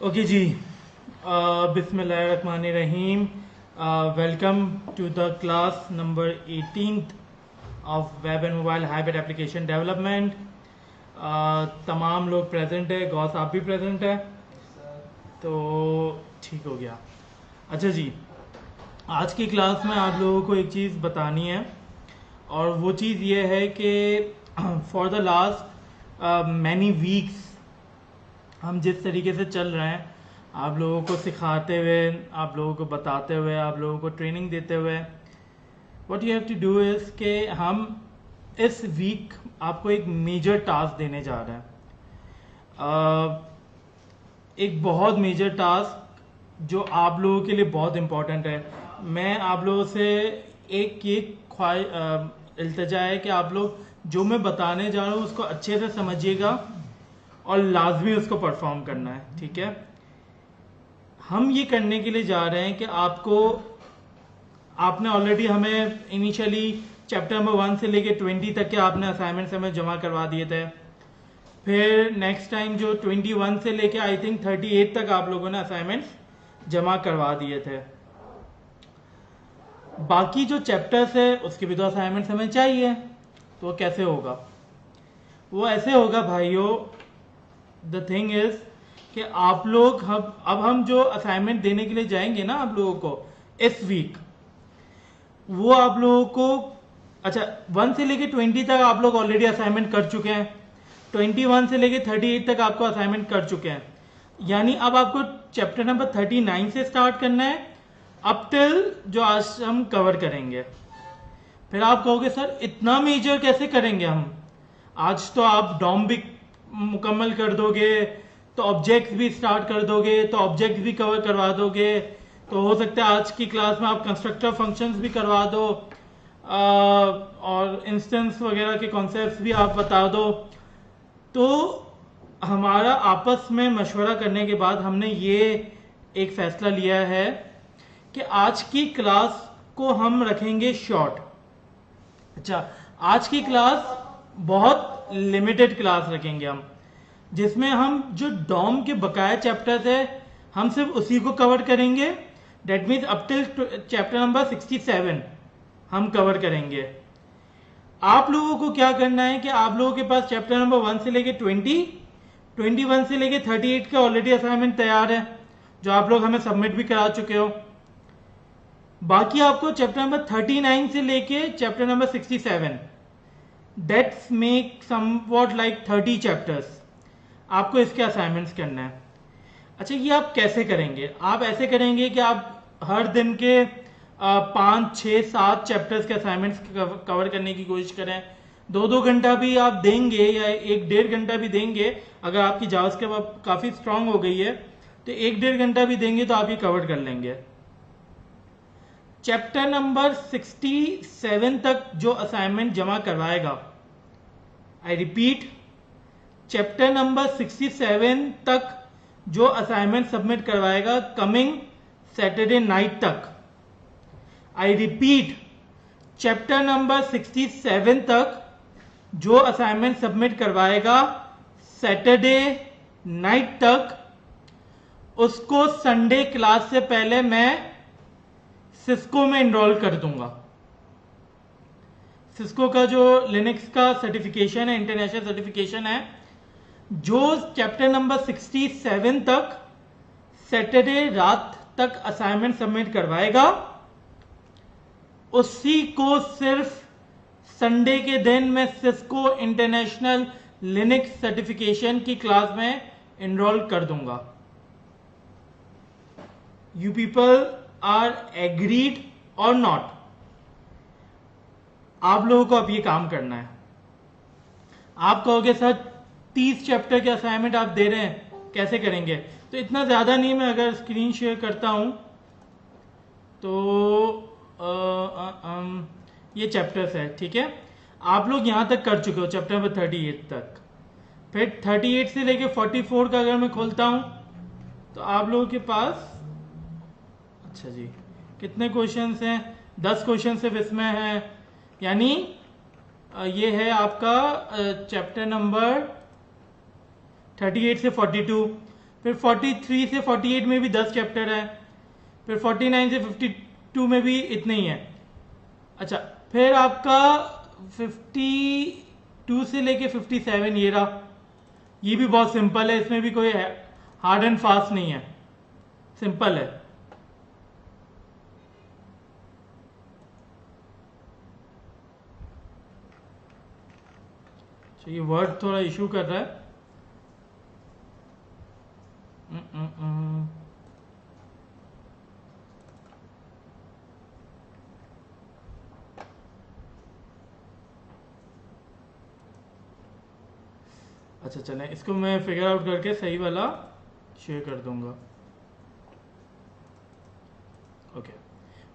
Okay ji. बिस्मिल्लाहिर्रहमानिर्रहीम। Welcome to the class number 18th of web and mobile hybrid application development. तमाम लोग present है, गौस आप भी प्रेजेंट है तो ठीक हो गया। अच्छा जी, आज की क्लास में आप लोगों को एक चीज़ बतानी है और वो चीज़ ये है कि for the last many weeks हम जिस तरीके से चल रहे हैं, आप लोगों को सिखाते हुए, आप लोगों को बताते हुए, आप लोगों को ट्रेनिंग देते हुए, what you have to do is के हम इस वीक आपको एक मेजर टास्क देने जा रहे हैं। एक बहुत मेजर टास्क जो आप लोगों के लिए बहुत इम्पोर्टेंट है। मैं आप लोगों से एक ये इल्तिजा है कि आप लोग जो मैं बताने जा रहा हूँ उसको अच्छे से समझिएगा और लाजमी उसको परफॉर्म करना है, ठीक है। हम ये करने के लिए जा रहे हैं कि आपने ऑलरेडी हमें इनिशियली चैप्टर नंबर 1 से लेके 20 तक के आपने असाइनमेंट्स हमें जमा करवा दिए थे। फिर नेक्स्ट टाइम जो 21 से लेके आई थिंक 38 तक आप लोगों ने असाइनमेंट्स जमा करवा दिए थे। बाकी जो चैप्टर्स है उसके भी तो असाइनमेंट्स हमें चाहिए, तो वो कैसे होगा? वो ऐसे होगा भाइयों, द थिंग इज कि आप लोग अब हम जो असाइनमेंट देने के लिए जाएंगे ना आप लोगों को इस वीक, वो आप लोगों को अच्छा 1 से लेके 20 तक आप लोग ऑलरेडी असाइनमेंट कर चुके हैं, 21 से लेके 38 तक आपको असाइनमेंट कर चुके हैं। यानी अब आपको चैप्टर नंबर 39 से स्टार्ट करना है अप टिल जो आज हम कवर करेंगे। फिर आप कहोगे सर इतना मेजर कैसे करेंगे हम? आज तो आप डॉम भी मुकम्मल कर दोगे, तो ऑब्जेक्ट्स भी स्टार्ट कर दोगे, तो ऑब्जेक्ट्स भी कवर करवा दोगे, तो हो सकता है आज की क्लास में आप कंस्ट्रक्टर फंक्शंस भी करवा दो और इंस्टेंस वगैरह के कॉन्सेप्ट्स भी आप बता दो। तो हमारा आपस में मशवरा करने के बाद हमने ये एक फैसला लिया है कि आज की क्लास को हम रखेंगे शॉर्ट। अच्छा, आज की क्लास बहुत लिमिटेड क्लास रखेंगे हम, जिसमें हम जो डॉम के बकाया चैप्टर्स है हम सिर्फ उसी को कवर करेंगे। That means up till chapter number 67 हम कवर करेंगे। आप लोगों को क्या करना है कि आप लोगों के पास चैप्टर नंबर 1 से लेके 20, 21 से लेके 38 का ऑलरेडी असाइनमेंट तैयार है जो आप लोग हमें सबमिट भी करा चुके हो। बाकी आपको चैप्टर नंबर 39 से लेके chapter number 67, that's make somewhat like 30 chapters आपको इसके असाइनमेंट्स करना है। अच्छा, ये आप कैसे करेंगे? आप ऐसे करेंगे कि आप हर दिन के 5, 6, 7 चैप्टर्स के असाइनमेंट्स कवर करने की कोशिश करें। 2-2 घंटा भी आप देंगे या 1-1.5 घंटा भी देंगे, अगर आपकी जावास्क्रिप्ट काफ़ी स्ट्रांग हो गई है तो 1-1.5 घंटा भी देंगे तो आप ये कवर कर लेंगे। चैप्टर नंबर 67 तक जो असाइनमेंट जमा करवाएगा, आई रिपीट, चैप्टर नंबर 67 तक जो असाइनमेंट सबमिट करवाएगा कमिंग सैटरडे नाइट तक, आई रिपीट, चैप्टर नंबर 67 तक जो असाइनमेंट सबमिट करवाएगा सैटरडे नाइट तक, उसको संडे क्लास से पहले मैं सिस्को में एनरोल कर दूंगा। सिस्को का जो लिनक्स का सर्टिफिकेशन है, इंटरनेशनल सर्टिफिकेशन है, जो चैप्टर नंबर 67 तक सैटरडे रात तक असाइनमेंट सबमिट करवाएगा, उसी को सिर्फ संडे के दिन मैं सिस्को इंटरनेशनल लिनक्स सर्टिफिकेशन की क्लास में एनरोल कर दूंगा। यू पीपल आर एग्रीड और नॉट? आप लोगों को अब ये काम करना है। आप कहोगे सर 30 चैप्टर के असाइनमेंट आप दे रहे हैं, कैसे करेंगे? तो इतना ज़्यादा नहीं, मैं अगर स्क्रीन शेयर करता हूं तो ये चैप्टर्स है, ठीक है। आप लोग यहां तक कर चुके हो चैप्टर नंबर 38 तक। फिर 38 से लेके 44 का अगर मैं खोलता हूं तो आप लोगों के पास, अच्छा जी, कितने क्वेश्चंस हैं? 10 क्वेश्चन सिर्फ इसमें है। यानी ये है आपका चैप्टर नंबर 38 से 42। फिर 43 से 48 में भी 10 चैप्टर है, फिर 49 से 52 में भी इतने ही है। अच्छा, फिर आपका 52 से लेके 57 ये रहा, ये भी बहुत सिंपल है, इसमें भी कोई हार्ड एंड फास्ट नहीं है, सिंपल है। तो ये वर्ड थोड़ा इशू कर रहा है। अच्छा चलें, इसको मैं फिगर आउट करके सही वाला शेयर कर दूंगा। ओके,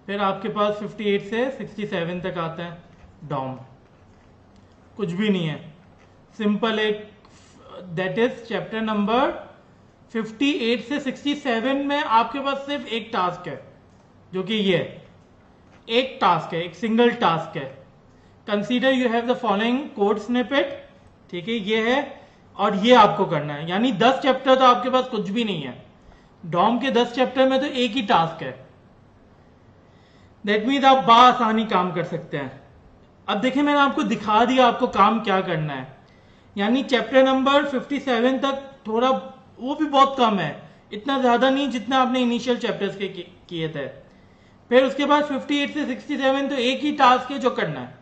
फिर आपके पास 58 से 67 तक आता है डॉम, कुछ भी नहीं है, सिंपल एक, दैट इज चैप्टर नंबर 58 से 67 में आपके पास सिर्फ एक टास्क है, जो कि ये एक टास्क है, एक सिंगल टास्क है। Consider you have the following code snippet, ठीक है, ये है, और ये आपको करना है। यानी 10 चैप्टर तो आपके पास कुछ भी नहीं है, डॉम के 10 चैप्टर में तो एक ही टास्क है। दैट मीन्स आप बासानी काम कर सकते हैं। अब देखिए, मैंने आपको दिखा दिया आपको काम क्या करना है। यानी चैप्टर नंबर 57 तक थोड़ा, वो भी बहुत कम है, इतना ज्यादा नहीं जितना आपने इनिशियल चैप्टर्स के किए थे। फिर उसके बाद 58 से 67 तो एक ही टास्क है जो करना है,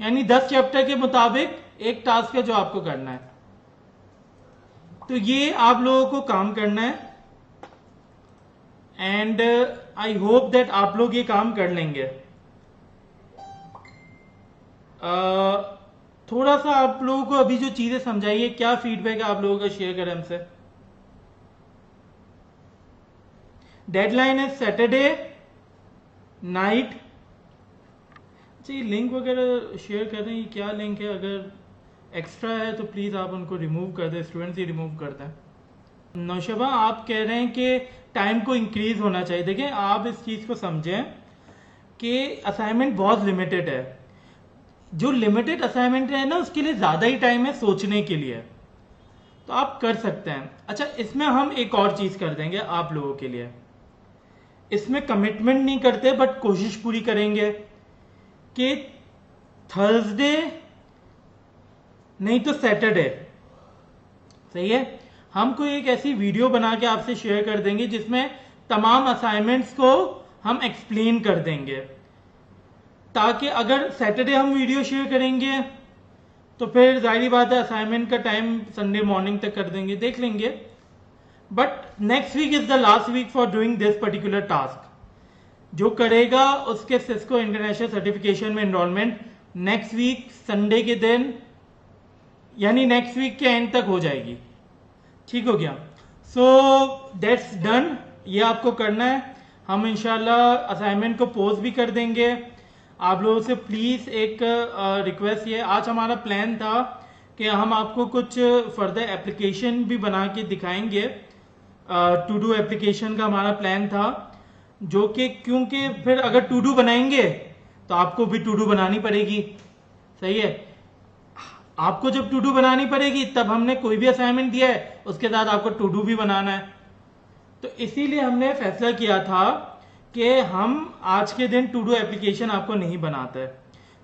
यानी 10 चैप्टर के मुताबिक एक टास्क है जो आपको करना है। तो ये आप लोगों को काम करना है, एंड आई होप दैट आप लोग ये काम कर लेंगे। थोड़ा सा आप लोगों को अभी जो चीजें समझाइए, क्या फीडबैक है आप लोगों का, शेयर करें हमसे। डेडलाइन है सैटरडे नाइट। अच्छा, ये लिंक वगैरह शेयर कर रहे हैं, ये क्या लिंक है? अगर एक्स्ट्रा है तो प्लीज आप उनको रिमूव कर दें, स्टूडेंट्स ही रिमूव कर दें। नौशबा, आप कह रहे हैं कि टाइम को इंक्रीज होना चाहिए। देखें, आप इस चीज को समझें कि असाइनमेंट बहुत लिमिटेड है। जो लिमिटेड असाइनमेंट है ना, उसके लिए ज्यादा ही टाइम है सोचने के लिए, तो आप कर सकते हैं। अच्छा, इसमें हम एक और चीज कर देंगे आप लोगों के लिए। इसमें कमिटमेंट नहीं करते, बट कोशिश पूरी करेंगे कि थर्सडे नहीं तो सैटरडे, सही है, हम कोई एक ऐसी वीडियो बना के आपसे शेयर कर देंगे जिसमें तमाम असाइनमेंट्स को हम एक्सप्लेन कर देंगे, ताकि अगर सैटरडे हम वीडियो शेयर करेंगे तो फिर जाहिर बात है असाइनमेंट का टाइम संडे मॉर्निंग तक कर देंगे, देख लेंगे। But next week is the last week for doing this particular task. जो करेगा उसके सिस्को इंटरनेशनल सर्टिफिकेशन में एनरोलमेंट नेक्स्ट वीक संडे के दिन, यानी नेक्स्ट वीक के एंड तक हो जाएगी। ठीक हो गया? सो दैट्स डन, ये आपको करना है। हम इंशाल्लाह असाइनमेंट को पोस्ट भी कर देंगे। आप लोगों से प्लीज एक रिक्वेस्ट ये, आज हमारा प्लान था कि हम आपको कुछ फर्दर एप्लीकेशन भी बना के दिखाएंगे। टू डू एप्लीकेशन का हमारा प्लान था, जो कि क्योंकि फिर अगर टू डू बनाएंगे तो आपको भी टू डू बनानी पड़ेगी, सही है। आपको जब टू डू बनानी पड़ेगी तब हमने कोई भी असाइनमेंट दिया है उसके साथ आपको टू डू भी बनाना है। तो इसीलिए हमने फैसला किया था कि हम आज के दिन टू डू एप्लीकेशन आपको नहीं बनाते।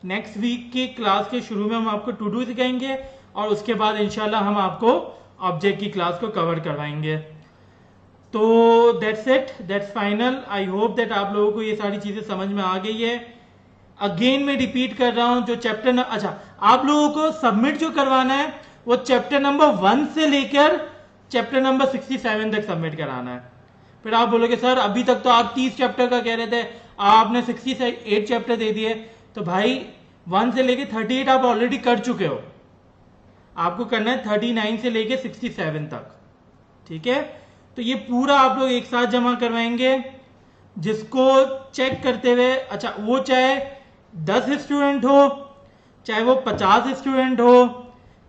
नेक्स्ट वीक की क्लास के शुरू में हम आपको टू डू सिखाएंगे और उसके बाद इंशाल्लाह हम आपको ऑब्जेक्ट की क्लास को कवर करवाएंगे। तो that's it, that's final. I hope that आप लोगों को ये सारी चीजें समझ में आ गई है। अगेन मैं रिपीट कर रहा हूं, जो चैप्टर अच्छा, आप लोगों को सबमिट जो करवाना है वो चैप्टर नंबर 1 से लेकर चैप्टर नंबर 67 तक सबमिट कराना है। फिर आप बोलोगे सर अभी तक तो आप 30 चैप्टर का कह रहे थे, आपने 68 चैप्टर दे दिए। तो भाई 1 से लेके 38 आप ऑलरेडी कर चुके हो, आपको करना है 39 से लेके 67 तक, ठीक है। तो ये पूरा आप लोग एक साथ जमा करवाएंगे, जिसको चेक करते हुए, अच्छा वो चाहे 10 स्टूडेंट हो, चाहे वो 50 स्टूडेंट हो,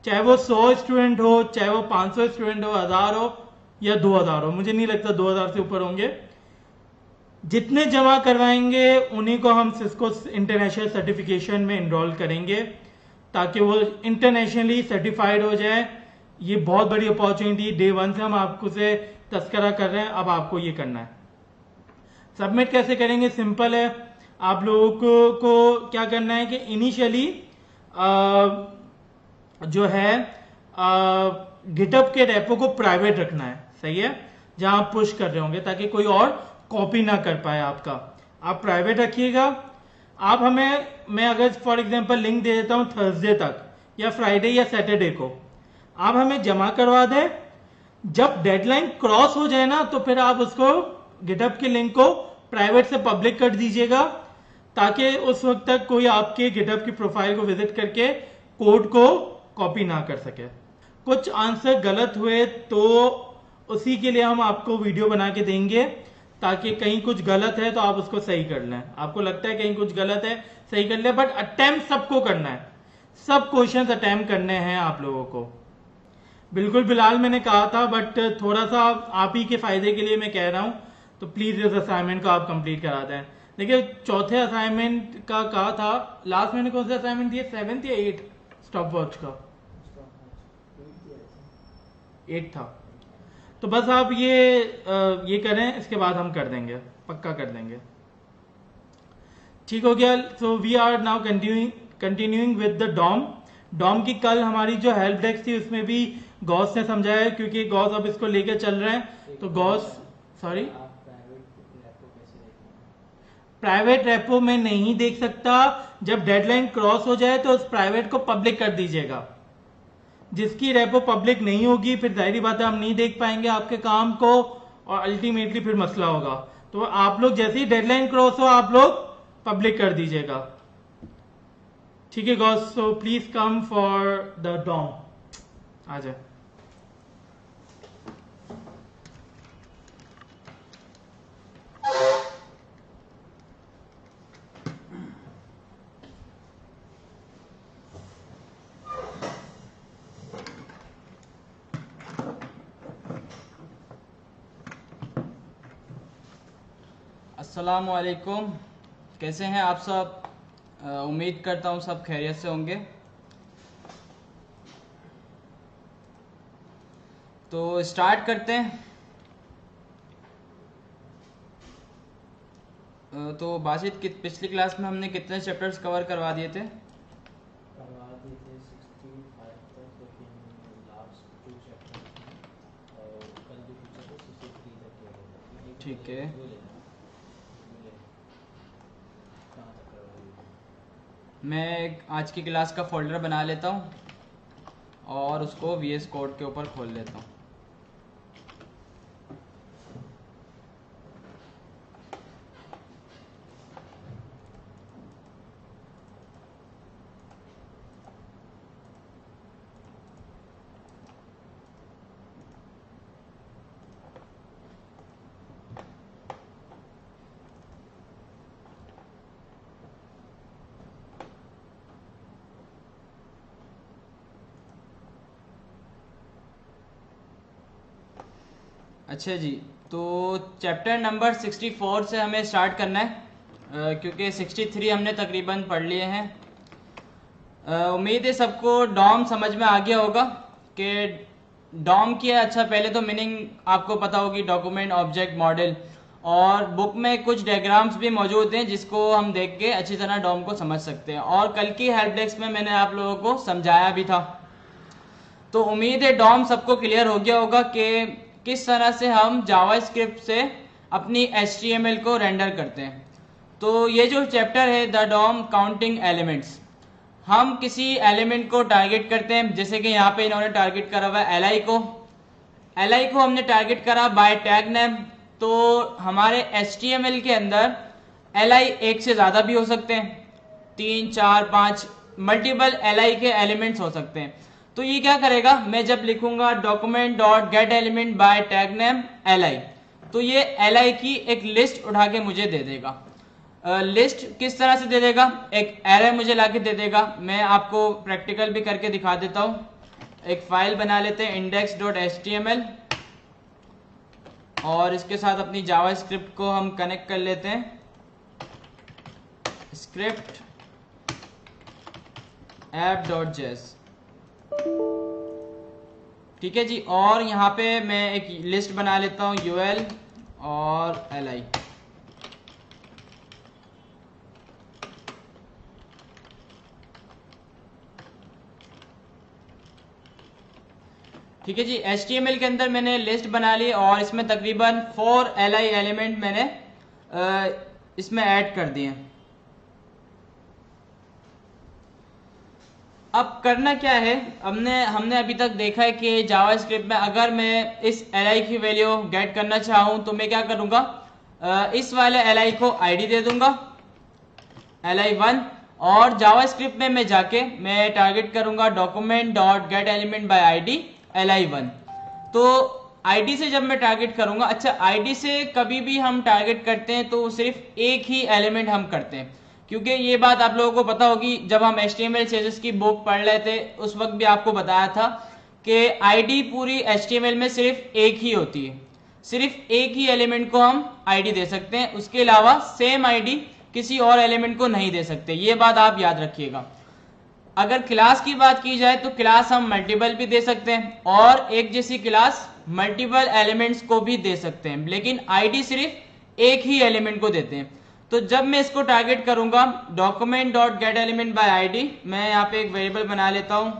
चाहे वो 100 स्टूडेंट हो, चाहे वो 500 स्टूडेंट हो, 1000 हो या 2000 हो, मुझे नहीं लगता 2000 से ऊपर होंगे। जितने जमा करवाएंगे उन्हीं को हम सिस्को इंटरनेशनल सर्टिफिकेशन में एनरोल करेंगे, ताकि वो इंटरनेशनली सर्टिफाइड हो जाए। ये बहुत बड़ी अपॉर्चुनिटी, डे 1 से हम आपको से तस्करा कर रहे हैं, अब आपको ये करना है। सबमिट कैसे करेंगे? सिंपल है, आप लोगों को क्या करना है कि इनिशियली जो है गिटहब के रेपो को प्राइवेट रखना है, सही है, जहां आप पुश कर रहे होंगे ताकि कोई और कॉपी ना कर पाए आपका। आप प्राइवेट रखिएगा। आप हमें, मैं अगर फॉर एग्जांपल लिंक दे देता हूं थर्सडे तक या फ्राइडे या सैटरडे को, आप हमें जमा करवा दें। जब डेडलाइन क्रॉस हो जाए ना तो फिर आप उसको गिटहब के लिंक को प्राइवेट से पब्लिक कर दीजिएगा, ताकि उस वक्त तक कोई आपके गिटहब की प्रोफाइल को विजिट करके कोड को कॉपी ना कर सके। कुछ आंसर गलत हुए तो उसी के लिए हम आपको वीडियो बना के देंगे, ताकि कहीं कुछ गलत है तो आप उसको सही कर लें। आपको लगता है कहीं कुछ गलत है, सही कर लें, बट अटेम्प्ट सबको करना है, सब क्वेश्चंस अटेम्प्ट करने हैं आप लोगों को। बिल्कुल बिलाल मैंने कहा था, बट थोड़ा सा आप ही के फायदे के लिए मैं कह रहा हूं, तो प्लीज इस असाइनमेंट को आप कंप्लीट करा दें। देखिए चौथे असाइनमेंट का कहा था, लास्ट मैंने कौन सा असाइनमेंट दिया, 7th या 8 स्टॉप वॉच का? 8 था। तो बस आप ये करें, इसके बाद हम कर देंगे, पक्का कर देंगे। ठीक हो गया। So we are now continuing with the DOM की कल हमारी जो हेल्प डेस्क थी उसमें भी गॉस ने समझाया, क्योंकि गॉस अब इसको लेके चल रहे हैं, तो गॉस, सॉरी, प्राइवेट रेपो में नहीं देख सकता। जब डेडलाइन क्रॉस हो जाए तो उस प्राइवेट को पब्लिक कर दीजिएगा। जिसकी रेपो पब्लिक नहीं होगी फिर जाहिर बात है हम नहीं देख पाएंगे आपके काम को, और अल्टीमेटली फिर मसला होगा। तो आप लोग जैसे ही डेडलाइन क्रॉस हो आप लोग पब्लिक कर दीजिएगा। ठीक है guys, so please come for the dome. आ जाए। अस्सलामुअलैकुम, कैसे हैं आप सब? उम्मीद करता हूँ सब खैरियत से होंगे। तो स्टार्ट करते हैं। तो बासित पिछली क्लास में हमने कितने चैप्टर्स कवर करवा दिए थे? 65 तक, लेकिन लास्ट 2 चैप्टर्स में और कल जो पूछा था 63 तक किया गया था। ठीक है, वो लेना कहाँ तक करवा दिए? मैं आज की क्लास का फोल्डर बना लेता हूँ और उसको VS कोड के ऊपर खोल लेता हूँ। अच्छा जी, तो चैप्टर नंबर 64 से हमें स्टार्ट करना है, क्योंकि 63 हमने तकरीबन पढ़ लिए हैं। उम्मीद है सबको डॉम समझ में आ गया होगा कि डॉम की है। अच्छा, पहले तो मीनिंग आपको पता होगी, डॉक्यूमेंट ऑब्जेक्ट मॉडल, और बुक में कुछ डायग्राम्स भी मौजूद हैं जिसको हम देख के अच्छी तरह डॉम को समझ सकते हैं, और कल की हेल्प डेस्क में मैंने आप लोगों को समझाया भी था। तो उम्मीद है डॉम सबको क्लियर हो गया होगा कि किस तरह से हम जावास्क्रिप्ट से अपनी HTML को रेंडर करते हैं। तो ये जो चैप्टर है द डॉम काउंटिंग एलिमेंट्स, हम किसी एलिमेंट को टारगेट करते हैं, जैसे कि यहाँ पे इन्होंने टारगेट करा हुआ है li को हमने टारगेट करा बाय टैग नेम। तो हमारे HTML के अंदर li एक से ज़्यादा भी हो सकते हैं, 3, 4, 5 मल्टीपल li के एलिमेंट्स हो सकते हैं। तो ये क्या करेगा, मैं जब लिखूंगा document dot get element bye tag name li, तो ये li की एक लिस्ट उठा के मुझे दे देगा। लिस्ट किस तरह से दे देगा, एक एरे मुझे लाके दे देगा। मैं आपको प्रैक्टिकल भी करके दिखा देता हूँ। एक फाइल बना लेते हैं index.html, और इसके साथ अपनी जावास्क्रिप्ट को हम कनेक्ट कर लेते हैं। स्क्रिप्ट app.js, ठीक है जी। और यहाँ पे मैं एक लिस्ट बना लेता हूँ यूएल और एलआई। ठीक है जी, HTML के अंदर मैंने लिस्ट बना ली और इसमें तकरीबन 4 LI एलिमेंट मैंने इसमें ऐड कर दिए। अब करना क्या है, हमने अभी तक देखा है कि जावास्क्रिप्ट में अगर मैं इस LI की वैल्यू गेट करना चाहूँ तो मैं क्या करूँगा, इस वाले LI को ID दे दूंगा li1, और जावास्क्रिप्ट में मैं जाके मैं टारगेट करूंगा document dot get element bye ID li1। तो ID से जब मैं टारगेट करूंगा, अच्छा ID से कभी भी हम टारगेट करते हैं तो सिर्फ एक ही एलिमेंट हम करते हैं, क्योंकि ये बात आप लोगों को पता होगी, जब हम HTML CSS की बुक पढ़ रहे थे उस वक्त भी आपको बताया था कि ID पूरी HTML में सिर्फ एक ही होती है, सिर्फ एक ही एलिमेंट को हम ID दे सकते हैं, उसके अलावा सेम ID किसी और एलिमेंट को नहीं दे सकते। ये बात आप याद रखिएगा। अगर क्लास की बात की जाए तो क्लास हम मल्टीपल भी दे सकते हैं और एक जैसी क्लास मल्टीपल एलिमेंट्स को भी दे सकते हैं, लेकिन आईडी सिर्फ एक ही एलिमेंट को देते हैं। तो जब मैं इसको टारगेट करूंगा document dot get element by ID, मैं यहाँ पे एक वेरिएबल बना लेता हूं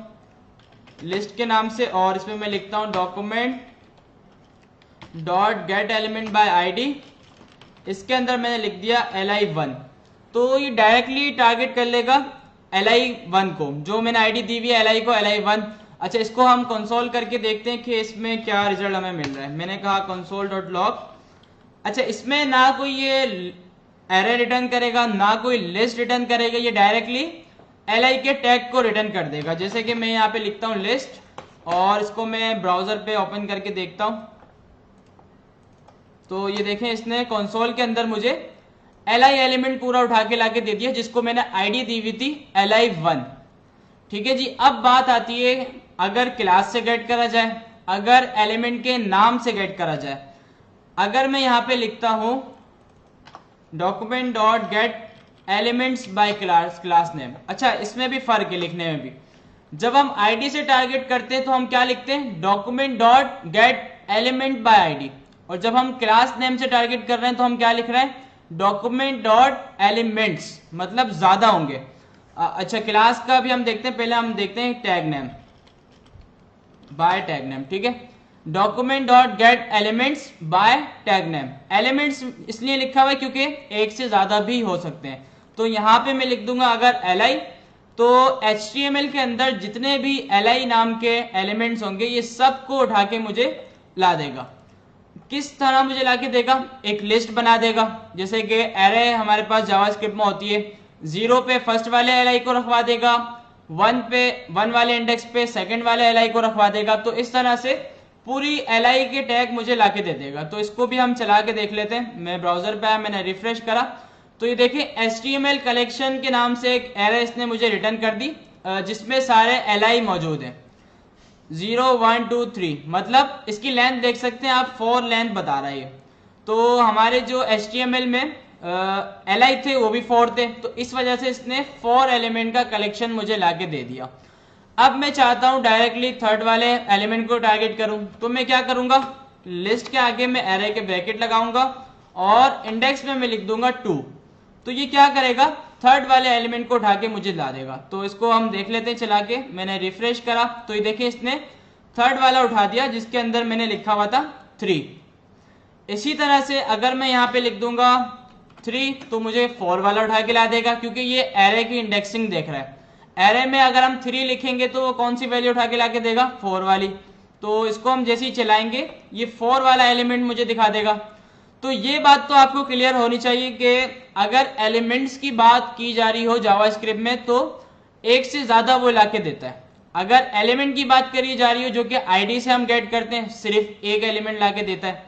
लिस्ट के नाम से और इसमें मैं लिखता हूं document dot get element by ID. इसके अंदर मैंने लिख दिया li1, तो ये डायरेक्टली टारगेट कर लेगा li1 को, जो मैंने आईडी दी हुई है li को li1। अच्छा, इसको हम कंसोल करके देखते हैं कि इसमें क्या रिजल्ट हमें मिल रहा है। मैंने कहा कंसोल डॉट लॉग। अच्छा, इसमें ना कोई ये एरे रिटर्न करेगा ना कोई लिस्ट रिटर्न करेगा, ये डायरेक्टली li के टैग को रिटर्न कर देगा। जैसे कि मैं यहाँ पे लिखता हूँ लिस्ट और इसको मैं ब्राउजर पे ओपन करके देखता हूँ, तो ये देखें इसने कंसोल के अंदर मुझे li एलिमेंट पूरा उठा के लाके दे दिया, जिसको मैंने आईडी दी हुई थी li1। ठीक है जी, अब बात आती है अगर क्लास से गेट करा जाए, अगर एलिमेंट के नाम से गेट करा जाए। अगर मैं यहाँ पे लिखता हूं document dot gate elements bye class name, अच्छा इसमें भी फर्क है लिखने में भी। जब हम आईडी से टारगेट करते हैं तो हम क्या लिखते हैं document dot get element by ID, और जब हम क्लास नेम से टारगेट कर रहे हैं तो हम क्या लिख रहे हैं डॉक्यूमेंट डॉट एलिमेंट्स, मतलब ज्यादा होंगे। अच्छा, क्लास का भी हम देखते हैं, पहले हम देखते हैं tag name bye tag name. ठीक है, document dot gate elements bye tag name. Elements इसलिए लिखा हुआ है क्योंकि एक से ज्यादा भी हो सकते हैं। तो यहां पे मैं लिख दूंगा अगर li, तो HTML के अंदर जितने भी li नाम के एलिमेंट्स होंगे ये सबको उठा के मुझे ला देगा। किस तरह मुझे लाके देगा, एक लिस्ट बना देगा। जैसे कि एरे हमारे पास जावास्क्रिप्ट में होती है, 0 पे फर्स्ट वाले li को रखवा देगा, 1 वाले इंडेक्स पे सेकंड वाले li को रखवा देगा। तो इस तरह से पूरी li के टैग मुझे लाके दे देगा। तो इसको भी हम चला के देख लेते हैं। मैं ब्राउजर पे आया, मैंने रिफ्रेश करा, तो ये देखिए HTML कलेक्शन के नाम से एक एरे इसने मुझे रिटर्न कर दी, जिसमें सारे li मौजूद हैं 0 1 2 3, मतलब इसकी लेंथ देख सकते हैं आप, 4 लेंथ बता रहा है। तो हमारे जो HTML में li थे वो भी 4 थे, तो इस वजह से इसने 4 एलिमेंट का कलेक्शन मुझे लाके दे दिया। अब मैं चाहता हूं डायरेक्टली थर्ड वाले एलिमेंट को टारगेट करूं, तो मैं क्या करूंगा, लिस्ट के आगे मैं एरे के ब्रैकेट लगाऊंगा और इंडेक्स में मैं लिख दूंगा 2। तो ये क्या करेगा, थर्ड वाले एलिमेंट को उठा के मुझे ला देगा। तो इसको हम देख लेते हैं चला के। मैंने रिफ्रेश करा तो ये देखिए इसने थर्ड वाला उठा दिया जिसके अंदर मैंने लिखा हुआ था 3। इसी तरह से अगर मैं यहाँ पे लिख दूंगा 3 तो मुझे 4 वाला उठा के ला देगा, क्योंकि ये एरे की इंडेक्सिंग देख रहा है। एरे में अगर हम 3 लिखेंगे तो वो कौन सी वैल्यू उठा के ला के देगा, 4 वाली। तो इसको हम जैसे ही चलाएंगे ये 4 वाला एलिमेंट मुझे दिखा देगा। तो ये बात तो आपको क्लियर होनी चाहिए कि अगर एलिमेंट्स की बात की जा रही हो जावास्क्रिप्ट में तो एक से ज्यादा वो लाके देता है। अगर एलिमेंट की बात करी जा रही हो जो कि आईडी से हम गेट करते हैं, सिर्फ एक एलिमेंट लाके देता है।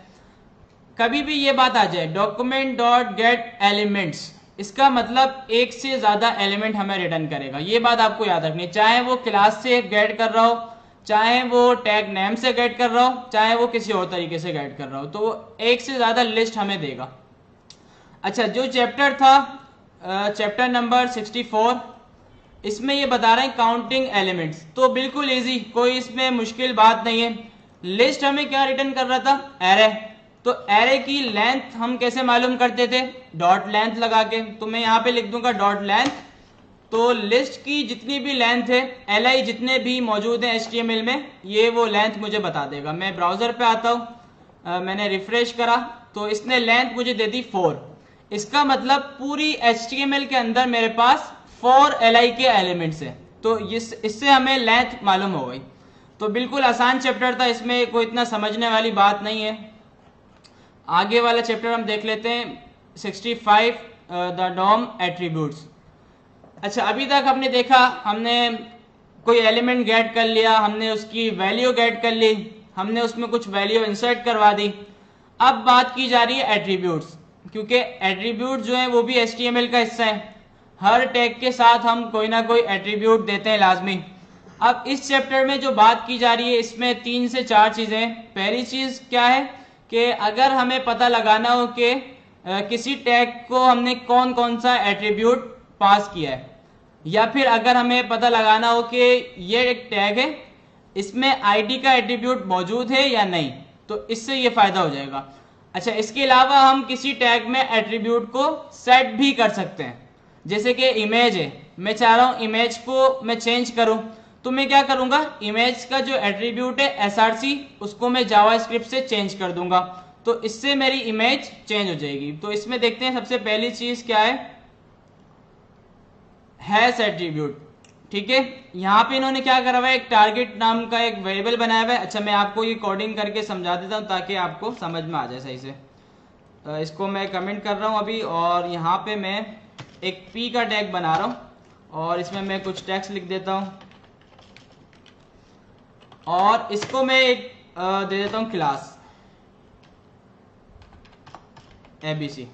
कभी भी ये बात आ जाए डॉक्यूमेंट डॉट गेट एलिमेंट्स, इसका मतलब एक से ज्यादा एलिमेंट हमें रिटर्न करेगा। ये बात आपको याद रखनी, चाहे वो क्लास से गेट कर रहा हो, चाहे वो टैग नेम से गेट कर रहा हो, चाहे वो किसी और तरीके से गेट कर रहा हो, तो वो एक से ज्यादा लिस्ट हमें देगा। अच्छा, जो चैप्टर था चैप्टर नंबर 64, इसमें ये बता रहे हैं काउंटिंग एलिमेंट्स, तो बिल्कुल इजी, कोई इसमें मुश्किल बात नहीं है। लिस्ट हमें क्या रिटर्न कर रहा था, एरे, तो एरे की लेंथ हम कैसे मालूम करते थे, डॉट लेंथ लगा के, तो मैं यहाँ पे लिख दूंगा डॉट लेंथ। तो लिस्ट की जितनी भी लेंथ है, li जितने भी मौजूद हैं HTML में, ये वो लेंथ मुझे बता देगा। मैं ब्राउजर पे आता हूँ, मैंने रिफ्रेश करा तो इसने लेंथ मुझे दे दी 4। इसका मतलब पूरी HTML के अंदर मेरे पास 4 li के एलिमेंट्स हैं, तो इससे हमें लेंथ मालूम हो गई। तो बिल्कुल आसान चैप्टर था, इसमें कोई इतना समझने वाली बात नहीं है। आगे वाला चैप्टर हम देख लेते हैं 65 द डॉम एट्रीब्यूट्स। अच्छा, अभी तक हमने देखा, हमने कोई एलिमेंट गेट कर लिया, हमने उसकी वैल्यू गेट कर ली, हमने उसमें कुछ वैल्यू इंसर्ट करवा दी। अब बात की जा रही है एट्रीब्यूट्स, क्योंकि एट्रीब्यूट जो है वो भी HTML का हिस्सा है। हर टैग के साथ हम कोई ना कोई एट्रीब्यूट देते हैं लाजमी। अब इस चैप्टर में जो बात की जा रही है, इसमें 3 से 4 चीजें हैं। पहली चीज क्या है कि अगर हमें पता लगाना हो कि किसी टैग को हमने कौन कौन सा एट्रीब्यूट पास किया है, या फिर अगर हमें पता लगाना हो कि ये एक टैग है, इसमें आईडी का एट्रीब्यूट मौजूद है या नहीं, तो इससे ये फायदा हो जाएगा। अच्छा, इसके अलावा हम किसी टैग में एट्रीब्यूट को सेट भी कर सकते हैं। जैसे कि इमेज है, मैं चाह रहा हूं इमेज को मैं चेंज करूं, तो मैं क्या करूंगा, इमेज का जो एट्रीब्यूट है src, उसको मैं जावास्क्रिप्ट से चेंज कर दूंगा, तो इससे मेरी इमेज चेंज हो जाएगी। तो इसमें देखते हैं सबसे पहली चीज क्या है, हैश एट्रीब्यूट। ठीक है, यहाँ पे इन्होंने क्या करा हुआ है, एक टारगेट नाम का एक वेरिएबल बनाया हुआ है। अच्छा, मैं आपको ये कोडिंग करके समझा देता हूँ ताकि आपको समझ में आ जाए सही से। इसको मैं कमेंट कर रहा हूँ अभी, और यहाँ पे मैं एक p का टैग बना रहा हूँ, और इसमें मैं कुछ टेक्स्ट लिख देता हूँ, और इसको मैं एक दे देता हूँ क्लास abc।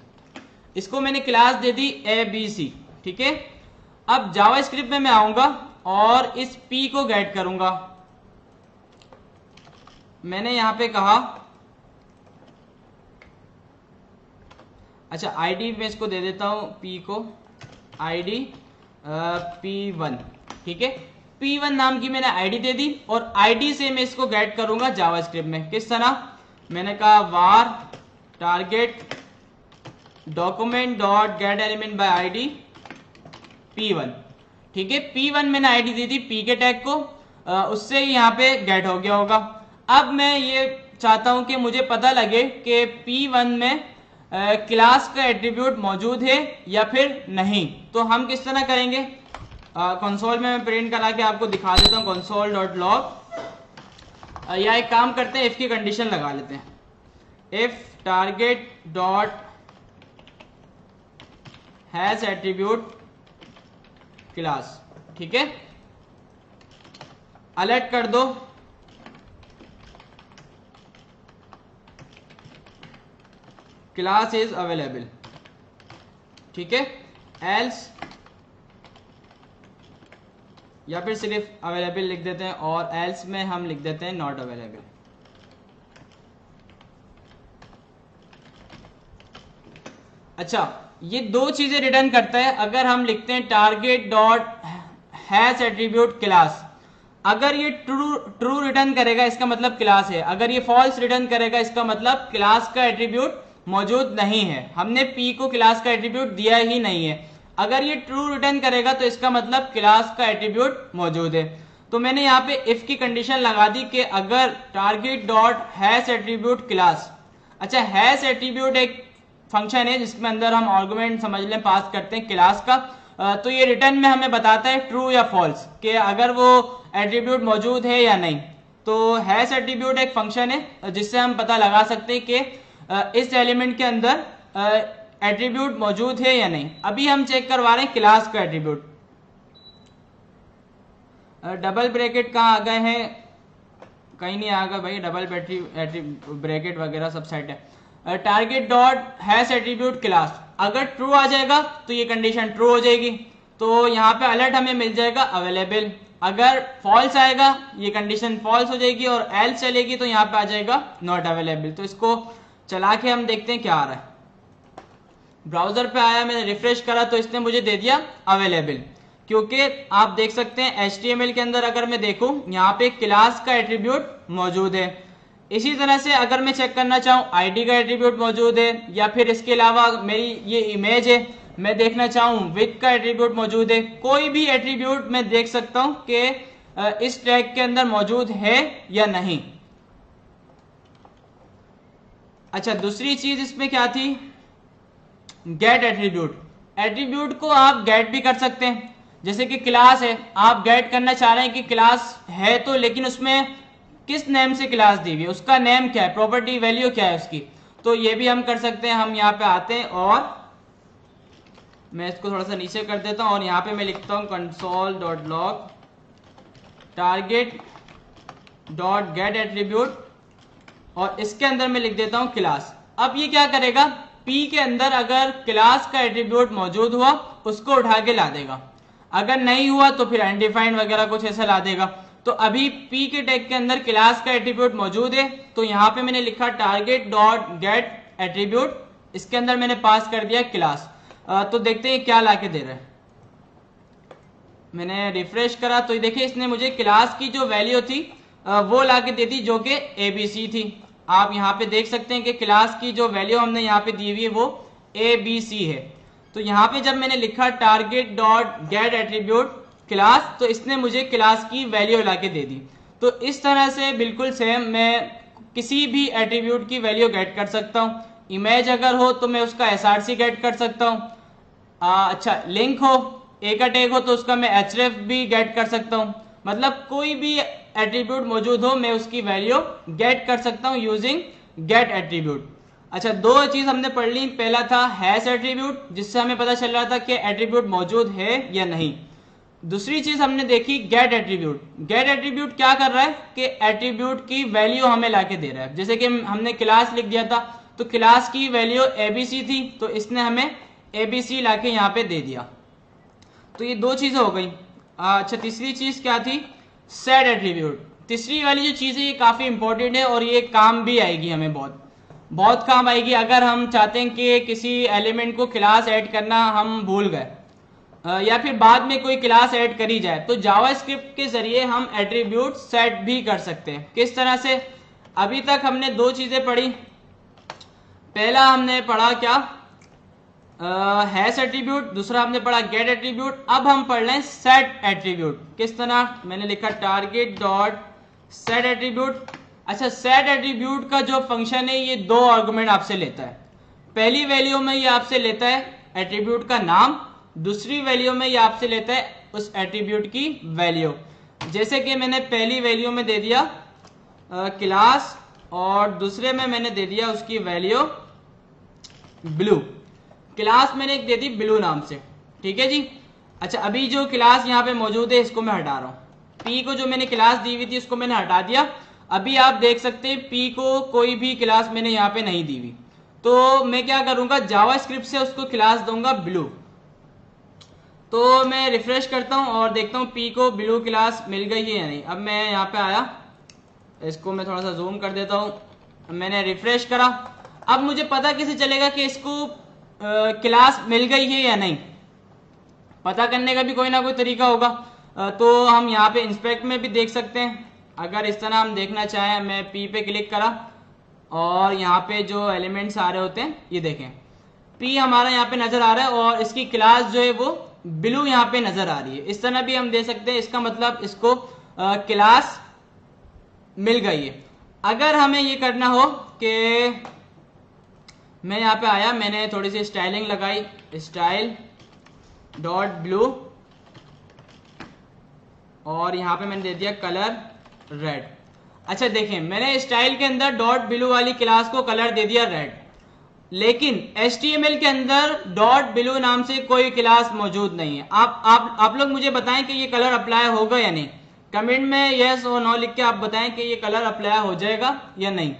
इसको मैंने क्लास दे दी abc। ठीक है, अब जावास्क्रिप्ट में मैं आऊंगा और इस p को गेट करूंगा। मैंने यहां पे कहा, अच्छा id में इसको दे देता हूं, p को id p1। ठीक है, p1 नाम की मैंने id दे दी, और id से मैं इसको गेट करूंगा जावास्क्रिप्ट में। किस तरह, मैंने कहा var target document dot get element bye id p1। ठीक है, p1 मैंने आईडी दी थी p के टैग को, उससे यहाँ पे गेट हो गया होगा। अब मैं ये चाहता हूं कि मुझे पता लगे कि p1 में क्लास का एट्रीब्यूट मौजूद है या फिर नहीं, तो हम किस तरह करेंगे, कंसोल में मैं प्रिंट करा के आपको दिखा देता हूँ, कंसोल डॉट लॉग। या एक काम करते हैं, इफ की कंडीशन लगा लेते हैं, if target dot hash attribute class. ठीक है, अलर्ट कर दो, क्लास इज अवेलेबल। ठीक है, एल्स, या फिर सिर्फ अवेलेबल लिख देते हैं, और एल्स में हम लिख देते हैं नॉट अवेलेबल। अच्छा, ये दो चीजें रिटर्न करता है। अगर हम लिखते हैं target dot hash attribute class, अगर ये ट्रू रिटर्न करेगा इसका मतलब क्लास है, अगर ये फॉल्स रिटर्न करेगा इसका मतलब क्लास का एट्रीब्यूट मौजूद नहीं है, हमने p को क्लास का एट्रीब्यूट दिया ही नहीं है। अगर ये ट्रू रिटर्न करेगा तो इसका मतलब क्लास का एट्रीब्यूट मौजूद है। तो मैंने यहाँ पे इफ की कंडीशन लगा दी कि अगर target dot hash attribute class, अच्छा हैश एट्रीब्यूट एक फंक्शन है जिसमें अंदर हम आर्गुमेंट समझ लें पास करते हैं क्लास का, तो ये रिटर्न में हमें बताता है ट्रू या फॉल्स कि अगर वो एट्रीब्यूट मौजूद है या नहीं। तो हैश एट्रीब्यूट एक फंक्शन है जिससे हम पता लगा सकते हैं कि इस एलिमेंट के अंदर एट्रीब्यूट मौजूद है या नहीं। अभी हम चेक करवा रहे हैं क्लास का एट्रीब्यूट। डबल ब्रैकेट कहाँ आ गए हैं, कहीं नहीं आ गए भाई, डबल ब्रैकेट वगैरह सब सेट है। Target dot hash attribute class, अगर ट्रू आ जाएगा तो ये कंडीशन ट्रू हो जाएगी, तो यहाँ पे अलर्ट हमें मिल जाएगा अवेलेबल। अगर फॉल्स आएगा ये कंडीशन फॉल्स हो जाएगी, और एल्स चलेगी तो यहाँ पे आ जाएगा नॉट अवेलेबल। तो इसको चला के हम देखते हैं क्या आ रहा है। ब्राउजर पे आया, मैंने रिफ्रेश करा तो इसने मुझे दे दिया अवेलेबल। क्योंकि आप देख सकते हैं HTML के अंदर अगर मैं देखूं यहाँ पे क्लास का एट्रीब्यूट मौजूद है। इसी तरह से अगर मैं चेक करना चाहूँ आईडी का एट्रीब्यूट मौजूद है, या फिर इसके अलावा मेरी ये इमेज है मैं देखना चाहूँ विड्थ का एट्रीब्यूट मौजूद है, कोई भी एट्रीब्यूट मैं देख सकता हूँ कि इस टैग के अंदर मौजूद है या नहीं। अच्छा, दूसरी चीज इसमें क्या थी, गेट एट्रीब्यूट। एट्रीब्यूट को आप गेट भी कर सकते हैं, जैसे कि क्लास है, आप गेट करना चाह रहे हैं कि क्लास है तो, लेकिन उसमें किस नेम से क्लास दी हुई है, उसका नेम क्या है, प्रॉपर्टी वैल्यू क्या है उसकी, तो ये भी हम कर सकते हैं। हम यहाँ पे आते हैं और मैं इसको थोड़ा सा नीचे कर देता हूं और यहाँ पे मैं लिखता हूँ console.log target.get एट्रीब्यूट और इसके अंदर मैं लिख देता हूं क्लास। अब ये क्या करेगा, P के अंदर अगर क्लास का एट्रीब्यूट मौजूद हुआ उसको उठा के ला देगा, अगर नहीं हुआ तो फिर अनडिफाइंड वगैरह कुछ ऐसा ला देगा। तो अभी P के टैग के अंदर क्लास का एट्रीब्यूट मौजूद है, तो यहाँ पे मैंने लिखा target.get एट्रीब्यूट, इसके अंदर मैंने पास कर दिया क्लास। तो देखते हैं क्या ला के दे रहा है। मैंने रिफ्रेश करा तो देखिए इसने मुझे क्लास की जो वैल्यू थी वो ला के दे दी, जो कि ABC थी। आप यहाँ पे देख सकते हैं कि क्लास की जो वैल्यू हमने यहाँ पे दी हुई है वो ABC है। तो यहाँ पे जब मैंने लिखा target.get एट्रीब्यूट क्लास, तो इसने मुझे क्लास की वैल्यू ला के दे दी। तो इस तरह से बिल्कुल सेम मैं किसी भी एट्रीब्यूट की वैल्यू गेट कर सकता हूँ। इमेज अगर हो तो मैं उसका SRC गेट कर सकता हूँ। अच्छा, लिंक हो, ए का टैग हो तो उसका मैं href भी गेट कर सकता हूँ। मतलब कोई भी एट्रीब्यूट मौजूद हो मैं उसकी वैल्यू गेट कर सकता हूँ यूजिंग गेट एट्रीब्यूट। अच्छा, दो चीज हमने पढ़ ली। पहला था हैश एट्रीब्यूट, जिससे हमें पता चल रहा था कि एट्रीब्यूट मौजूद है या नहीं। दूसरी चीज हमने देखी गेट एट्रीब्यूट। गेट एट्रीब्यूट क्या कर रहा है कि एट्रीब्यूट की वैल्यू हमें लाके दे रहा है। जैसे कि हमने क्लास लिख दिया था तो क्लास की वैल्यू ABC थी, तो इसने हमें ABC लाके यहाँ पे दे दिया। तो ये दो चीजें हो गई। अच्छा, तीसरी चीज क्या थी, सेट एट्रीब्यूट। तीसरी वाली जो चीज है ये काफी इंपॉर्टेंट है और ये काम भी आएगी, हमें बहुत काम आएगी। अगर हम चाहते हैं कि किसी एलिमेंट को क्लास ऐड करना हम भूल गए, या फिर बाद में कोई क्लास ऐड करी जाए, तो जावास्क्रिप्ट के जरिए हम एट्रीब्यूट सेट भी कर सकते हैं। किस तरह से, अभी तक हमने दो चीजें पढ़ी। पहला हमने पढ़ा क्या, हैश एट्रीब्यूट, दूसरा हमने पढ़ा गेट एट्रीब्यूट। अब हम पढ़ रहे हैं सेट एट्रीब्यूट। किस तरह, मैंने लिखा target.set एट्रीब्यूट। अच्छा, सेट एट्रीब्यूट का जो फंक्शन है ये दो आर्गुमेंट आपसे लेता है। पहली वैल्यू में ये आपसे लेता है एट्रीब्यूट का नाम, दूसरी वैल्यू में ये आपसे लेता है उस एट्रीब्यूट की वैल्यू। जैसे कि मैंने पहली वैल्यू में दे दिया क्लास और दूसरे में मैंने दे दिया उसकी वैल्यू ब्लू। क्लास मैंने एक दे दी ब्लू नाम से, ठीक है जी। अच्छा, अभी जो क्लास यहाँ पे मौजूद है इसको मैं हटा रहा हूँ। P को जो मैंने क्लास दी हुई थी उसको मैंने हटा दिया। अभी आप देख सकते हैं P को कोई भी क्लास मैंने यहाँ पे नहीं दी हुई, तो मैं क्या करूंगा, जावास्क्रिप्ट से उसको क्लास दूंगा ब्लू। तो मैं रिफ्रेश करता हूँ और देखता हूँ P को ब्लू क्लास मिल गई है या नहीं। अब मैं यहाँ पे आया, इसको मैं थोड़ा सा जूम कर देता हूँ, मैंने रिफ्रेश करा। अब मुझे पता कैसे चलेगा कि इसको क्लास मिल गई है या नहीं, पता करने का भी कोई ना कोई तरीका होगा। तो हम यहाँ पे इंस्पेक्ट में भी देख सकते हैं। अगर इस तरह हम देखना चाहें, मैं P पे क्लिक करा और यहाँ पे जो एलिमेंट्स आ रहे होते हैं ये देखें, P हमारा यहाँ पे नजर आ रहा है और इसकी क्लास जो है वो ब्लू यहाँ पे नजर आ रही है। इस तरह भी हम दे सकते हैं, इसका मतलब इसको क्लास मिल गई है। अगर हमें ये करना हो कि मैं यहाँ पे आया, मैंने थोड़ी सी स्टाइलिंग लगाई, स्टाइल डॉट ब्लू और यहाँ पे मैंने दे दिया कलर रेड। अच्छा देखें, मैंने स्टाइल के अंदर डॉट ब्लू वाली क्लास को कलर दे दिया रेड, लेकिन HTML के अंदर डॉट ब्लू नाम से कोई क्लास मौजूद नहीं है। आप लोग मुझे बताएं कि ये कलर अप्लाई होगा या नहीं। कमेंट में यस और नो लिख के आप बताएं कि ये कलर अप्लाई हो जाएगा या नहीं।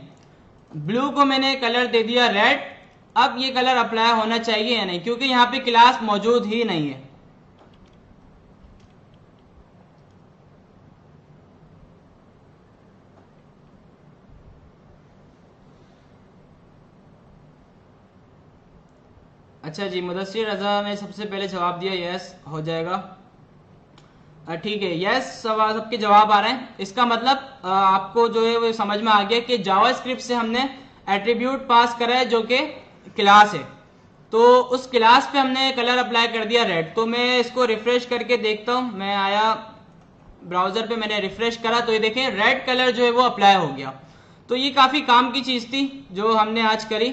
ब्लू को मैंने कलर दे दिया रेड। अब ये कलर अप्लाई होना चाहिए या नहीं, क्योंकि यहाँ पे क्लास मौजूद ही नहीं है। अच्छा जी, मुदस्सिर रजा ने सबसे पहले जवाब दिया यस हो जाएगा। ठीक है, यस सवाल सबके जवाब आ रहे हैं। इसका मतलब आपको जो है वो समझ में आ गया कि जावास्क्रिप्ट से हमने एट्रीब्यूट पास करा है जो कि क्लास है, तो उस क्लास पे हमने कलर अप्लाई कर दिया रेड। तो मैं इसको रिफ्रेश करके देखता हूं, मैं आया ब्राउजर पे, मैंने रिफ्रेश करा तो ये देखें रेड कलर जो है वो अप्लाई हो गया। तो ये काफी काम की चीज थी जो हमने आज करी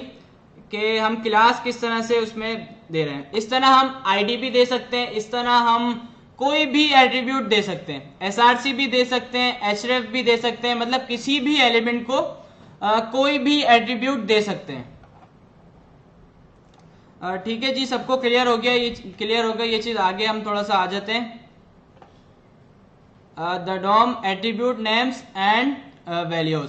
कि हम क्लास किस तरह से उसमें दे रहे हैं। इस तरह हम आईडी भी दे सकते हैं, इस तरह हम कोई भी एट्रीब्यूट दे सकते हैं, एसआरसी भी दे सकते हैं, एचरेफ भी दे सकते हैं, मतलब किसी भी एलिमेंट को कोई भी एट्रीब्यूट दे सकते हैं। ठीक है जी, सबको क्लियर हो गया? ये क्लियर हो गया ये चीज। आगे हम थोड़ा सा आ जाते हैं। The DOM attribute names and values.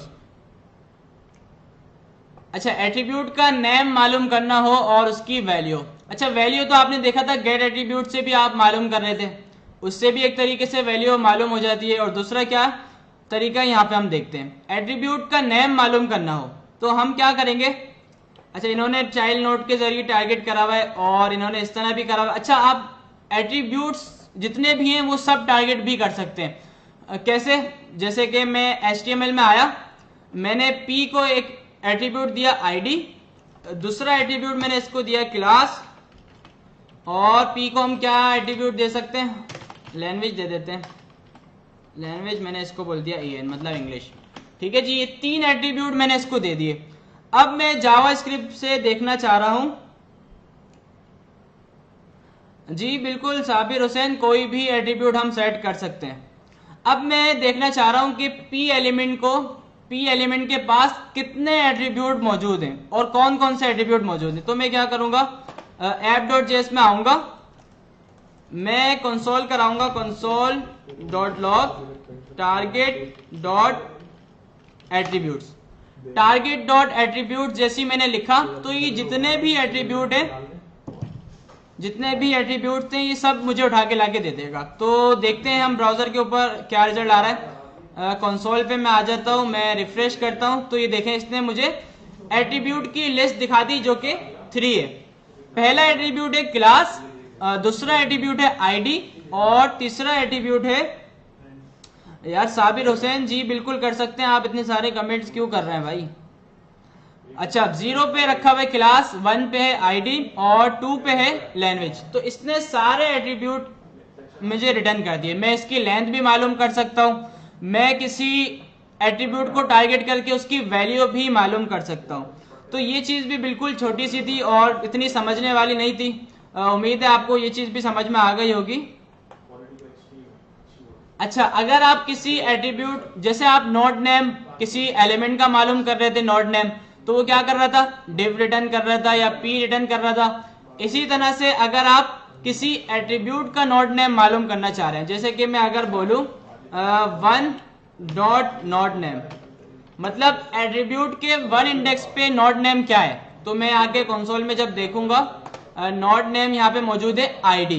अच्छा, एट्रीब्यूट का नेम मालूम करना हो और उसकी वैल्यू। अच्छा, वैल्यू तो आपने देखा था गेट एट्रीब्यूट से भी आप मालूम कर रहे थे, उससे भी एक तरीके से वैल्यू मालूम हो जाती है। और दूसरा क्या तरीका यहाँ पे हम देखते हैं, एट्रीब्यूट का नेम मालूम करना हो तो हम क्या करेंगे। अच्छा, इन्होंने चाइल्ड नोड के जरिए टारगेट करा हुआ है और इन्होंने इस तरह भी करा हुआ है। अच्छा, आप एट्रीब्यूट्स जितने भी हैं वो सब टारगेट भी कर सकते हैं। कैसे? जैसे कि मैं HTML में आया, मैंने P को एक एट्रीब्यूट दिया ID, दूसरा एट्रीब्यूट मैंने इसको दिया क्लास, और P को हम क्या एट्रीब्यूट दे सकते हैं, लैंग्वेज दे देते हैं। लैंग्वेज मैंने इसको बोल दिया EN, मतलब इंग्लिश। ठीक है जी, ये 3 एट्रीब्यूट मैंने इसको दे दिए। अब मैं जावास्क्रिप्ट से देखना चाह रहा हूं जी, बिल्कुल साबिर हुसैन, कोई भी एट्रीब्यूट हम सेट कर सकते हैं। अब मैं देखना चाह रहा हूं कि P एलिमेंट के पास कितने एट्रीब्यूट मौजूद हैं और कौन कौन से एट्रीब्यूट मौजूद हैं। तो मैं क्या करूंगा, app.js में आऊंगा, मैं कंसोल कराऊंगा, console.log target.attributes। target.attributes जैसी मैंने लिखा तो ये जितने भी एट्रीब्यूट थे ये सब मुझे उठा के लाके दे देगा। तो देखते हैं हम ब्राउजर के ऊपर क्या रिजल्ट आ रहा है। कंसोल पे मैं आ जाता हूं, मैं रिफ्रेश करता हूं तो ये देखें इसने मुझे एट्रीब्यूट की लिस्ट दिखा दी जो कि 3 है। पहला एट्रीब्यूट है क्लास, दूसरा एट्रीब्यूट है आईडी और तीसरा एट्रीब्यूट है, यार साबिर हुसैन जी बिल्कुल कर सकते हैं आप, इतने सारे कमेंट्स क्यों कर रहे हैं भाई। अच्छा, 0 पे रखा हुआ है क्लास, 1 पे है आईडी और 2 पे है लैंग्वेज। तो इसने सारे एट्रीब्यूट मुझे रिटर्न कर दिए। मैं इसकी लेंथ भी मालूम कर सकता हूं, मैं किसी एट्रीब्यूट को टारगेट करके उसकी वैल्यू भी मालूम कर सकता हूं। तो ये चीज भी बिल्कुल छोटी सी थी और इतनी समझने वाली नहीं थी। उम्मीद है आपको ये चीज भी समझ में आ गई होगी। अच्छा, अगर आप किसी एट्रीब्यूट, जैसे आप नोड नेम किसी एलिमेंट का मालूम कर रहे थे नोड नेम, तो वो क्या कर रहा था, div रिटर्न कर रहा था या p रिटर्न कर रहा था। इसी तरह से अगर आप किसी एट्रीब्यूट का नोड नेम मालूम करना चाह रहे हैं, जैसे कि मैं अगर बोलूं 1.node नेम, मतलब एट्रीब्यूट के 1 इंडेक्स पे नोड नेम क्या है, तो मैं आगे कंसोल में जब देखूंगा नोड नेम यहाँ पे मौजूद है ID।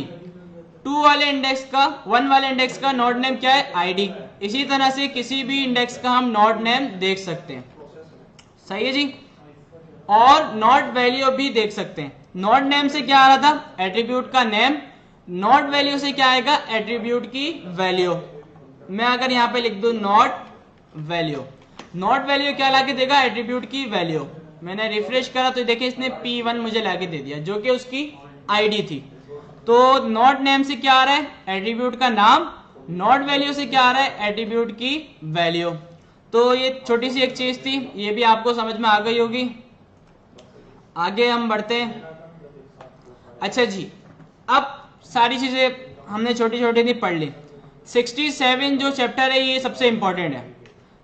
1 वाले इंडेक्स का नोड नेम क्या है, ID। इसी तरह से किसी भी इंडेक्स का हम नोड नेम देख सकते हैं, सही है जी। और नोड वैल्यू भी देख सकते हैं। नोड नेम से क्या आ रहा था, एट्रीब्यूट का नेम, नोड वैल्यू से क्या आएगा, एट्रीब्यूट की वैल्यू। मैं अगर यहाँ पे लिख दूं नोड वैल्यू क्या लाके देगा, एट्रीब्यूट की वैल्यू। मैंने रिफ्रेश करा तो देखिए इसने P1 मुझे लाके दे दिया जो कि उसकी आईडी थी। तो नोड नेम से क्या आ रहा है, एट्रीब्यूट का नाम, नोड वैल्यू से क्या आ रहा है, एट्रीब्यूट की वैल्यू। तो ये छोटी सी एक चीज थी, ये भी आपको समझ में आ गई होगी। आगे हम बढ़ते हैं। अच्छा जी, अब सारी चीजें हमने छोटी छोटी दी पढ़ ली। 67 जो चैप्टर है ये सबसे इंपॉर्टेंट है,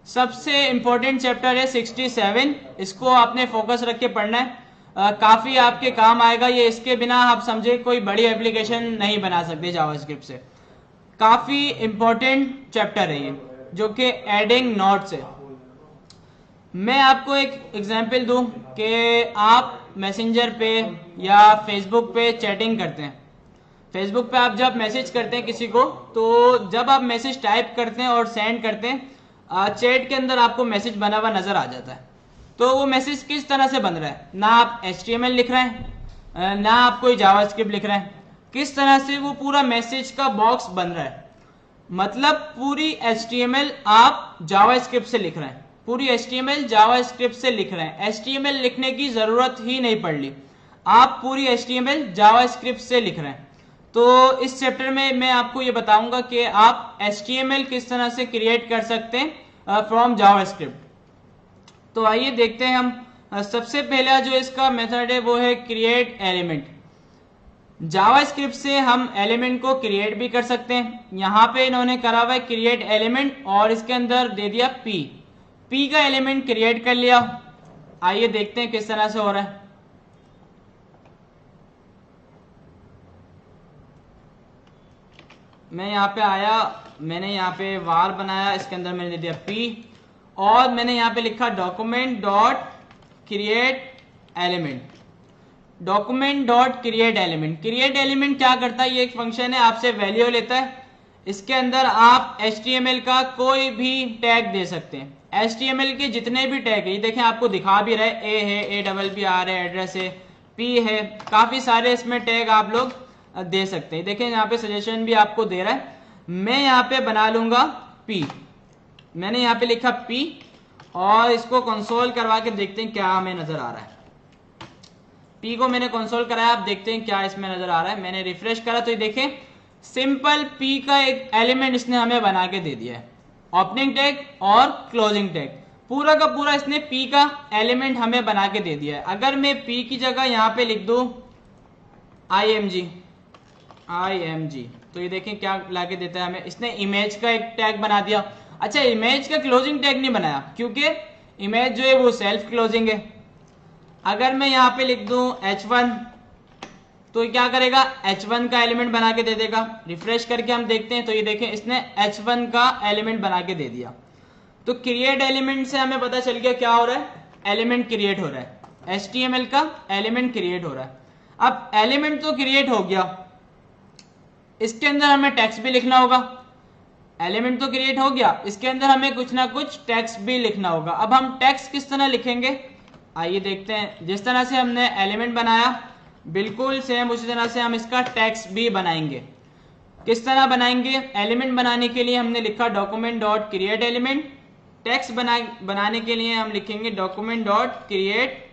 सबसे इंपॉर्टेंट चैप्टर है 67। इसको आपने फोकस रख के पढ़ना है, काफी आपके काम आएगा ये। इसके बिना आप समझे कोई बड़ी एप्लीकेशन नहीं बना सकते जावास्क्रिप्ट से। काफी इंपॉर्टेंट चैप्टर है ये, जो कि एडिंग नोड्स है। मैं आपको एक एग्जांपल दूं कि आप मैसेंजर पे या फेसबुक पे चैटिंग करते हैं। फेसबुक पे आप जब मैसेज करते हैं किसी को, तो जब आप मैसेज टाइप करते हैं और सेंड करते हैं, चैट के अंदर आपको मैसेज बना हुआ नजर आ जाता है। तो वो मैसेज किस तरह से बन रहा है, ना आप HTML लिख रहे हैं ना आप कोई जावास्क्रिप्ट लिख रहे हैं, किस तरह से वो पूरा मैसेज का बॉक्स बन रहा है। मतलब पूरी HTML आप जावास्क्रिप्ट से लिख रहे हैं, पूरी HTML जावास्क्रिप्ट से लिख रहे हैं, HTML लिखने की जरूरत ही नहीं पड़ ली, आप पूरी HTML जावास्क्रिप्ट से लिख रहे हैं। तो इस चैप्टर में मैं आपको ये बताऊंगा कि आप HTML किस तरह से क्रिएट कर सकते हैं फ्रॉम जावास्क्रिप्ट। तो आइए देखते हैं हम। सबसे पहला जो इसका मेथड है वो है क्रिएट एलिमेंट। जावास्क्रिप्ट से हम एलिमेंट को क्रिएट भी कर सकते हैं। यहाँ पे इन्होंने करा हुआ है क्रिएट एलिमेंट और इसके अंदर दे दिया पी का एलिमेंट क्रिएट कर लिया। आइए देखते हैं किस तरह से हो रहा है। मैं यहाँ पे आया, मैंने यहाँ पे वार बनाया, इसके अंदर मैंने दे दिया पी और मैंने यहाँ पे लिखा document dot create element. Document dot create element, create element क्या करता है, ये एक फंक्शन है, आपसे वैल्यू लेता है। इसके अंदर आप HTML का कोई भी टैग दे सकते हैं। HTML के जितने भी टैग है, ये देखें आपको दिखा भी रहा है, ए है, APPR है, एड्रेस है, पी है, काफी सारे इसमें टैग आप लोग दे सकते हैं। देखें यहाँ पे सजेशन भी आपको दे रहा है। मैं यहाँ पे बना लूंगा पी, मैंने यहाँ पे लिखा पी और इसको कंसोल करवा के देखते हैं क्या हमें नजर आ रहा है। पी को मैंने कंसोल कराया, आप देखते हैं क्या इसमें नजर आ रहा है। मैंने रिफ्रेश करा तो ये देखें सिंपल पी का एक एलिमेंट इसने हमें बना के दे दिया है, ओपनिंग टैग और क्लोजिंग टैग, पूरा का पूरा इसने पी का एलिमेंट हमें बना के दे दिया है। अगर मैं पी की जगह यहाँ पे लिख दूं IMG तो ये देखें क्या लाके देता है हमें, इसने इमेज का एक टैग बना दिया। अच्छा, इमेज का क्लोजिंग टैग नहीं बनाया क्योंकि इमेज जो है वो सेल्फ क्लोजिंग है। अगर मैं यहाँ पे लिख दूं H1 तो क्या करेगा, H1 का एलिमेंट बना के दे देगा। रिफ्रेश करके हम देखते हैं तो ये देखें इसने H1 का एलिमेंट बना के दे दिया। तो क्रिएट एलिमेंट से हमें पता चल गया क्या हो रहा है, एलिमेंट क्रिएट हो रहा है, HTML का एलिमेंट क्रिएट हो रहा है। अब एलिमेंट तो क्रिएट हो गया, इसके अंदर हमें टेक्स्ट भी लिखना होगा। एलिमेंट तो क्रिएट हो गया, इसके अंदर हमें कुछ ना कुछ टेक्स्ट भी लिखना होगा। अब हम टेक्स्ट किस तरह लिखेंगे, आइए देखते हैं। जिस तरह से हमने एलिमेंट बनाया बिल्कुल सेम उसी तरह से हम इसका टेक्स्ट भी बनाएंगे। किस तरह बनाएंगे, एलिमेंट बनाने के लिए हमने लिखा document dot create element, text बनाने के लिए हम लिखेंगे document dot create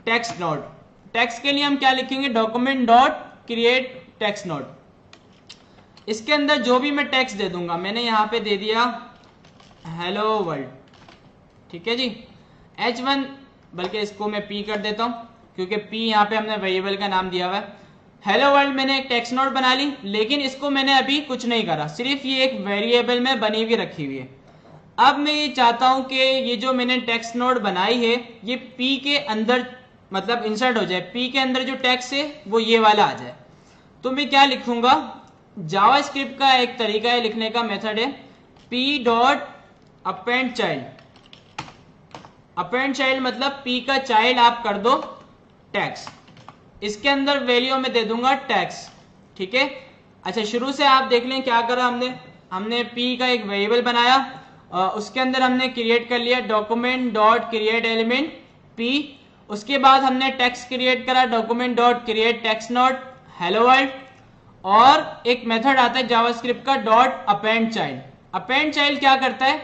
text node. Text के लिए हम क्या लिखेंगे, document dot create text node. इसके अंदर जो भी मैं टेक्स्ट दे दूंगा, मैंने यहां पे दे दिया हेलो वर्ल्ड, ठीक है जी, H1, बल्कि इसको मैं P कर देता हूं क्योंकि P यहाँ पे हमने वेरिएबल का नाम दिया हुआ है। हेलो वर्ल्ड मैंने एक टेक्स्ट नोड बना ली, लेकिन इसको मैंने अभी कुछ नहीं करा, सिर्फ ये एक वेरिएबल में बनी हुई रखी हुई है। अब मैं ये चाहता हूं कि ये जो मैंने टेक्स्ट नोड बनाई है ये P के अंदर मतलब इंसर्ट हो जाए, P के अंदर जो टेक्स्ट है वो ये वाला आ जाए। तो मैं क्या लिखूंगा, जावास्क्रिप्ट का एक तरीका है लिखने का, मेथड है p dot append child. Append child मतलब p का चाइल्ड आप कर दो टेक्स्ट, इसके अंदर वैल्यू में दे दूंगा टेक्स्ट, ठीक है। अच्छा, शुरू से आप देख लें क्या करा हमने p का एक वेरिएबल बनाया, उसके अंदर हमने क्रिएट कर लिया document dot create element p, उसके बाद हमने टेक्स्ट क्रिएट करा document dot create text node hello world, और एक मेथड आता है जावास्क्रिप्ट का dot append child. Append child क्या करता है,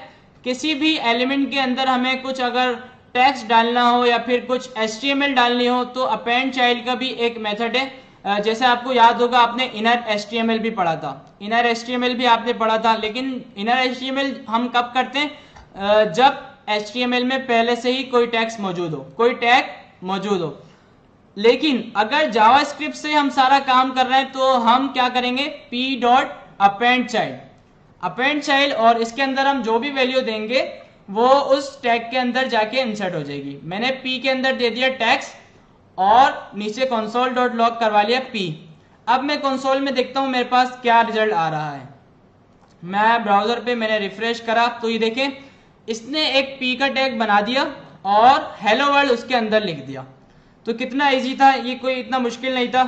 किसी भी एलिमेंट के अंदर हमें कुछ अगर टेक्स्ट डालना हो या फिर कुछ HTML डालनी हो तो अपेंड चाइल्ड का भी एक मेथड है। जैसे आपको याद होगा आपने इनर HTML भी पढ़ा था, इनर HTML भी आपने पढ़ा था, लेकिन इनर HTML हम कब करते हैं, जब HTML में पहले से ही कोई टेक्स्ट मौजूद हो, कोई टैग मौजूद हो। लेकिन अगर जावास्क्रिप्ट से हम सारा काम कर रहे हैं तो हम क्या करेंगे, p dot append child, append child, और इसके अंदर हम जो भी वैल्यू देंगे वो उस टैग के अंदर जाके इंसर्ट हो जाएगी। मैंने p के अंदर दे दिया टेक्स्ट और नीचे कंसोल डॉट लॉग करवा लिया p। अब मैं कंसोल में देखता हूं मेरे पास क्या रिजल्ट आ रहा है। मैं ब्राउजर पे मैंने रिफ्रेश करा तो ये देखें इसने एक p का टैग बना दिया और हेलो वर्ल्ड उसके अंदर लिख दिया। तो कितना इजी था, ये कोई इतना मुश्किल नहीं था।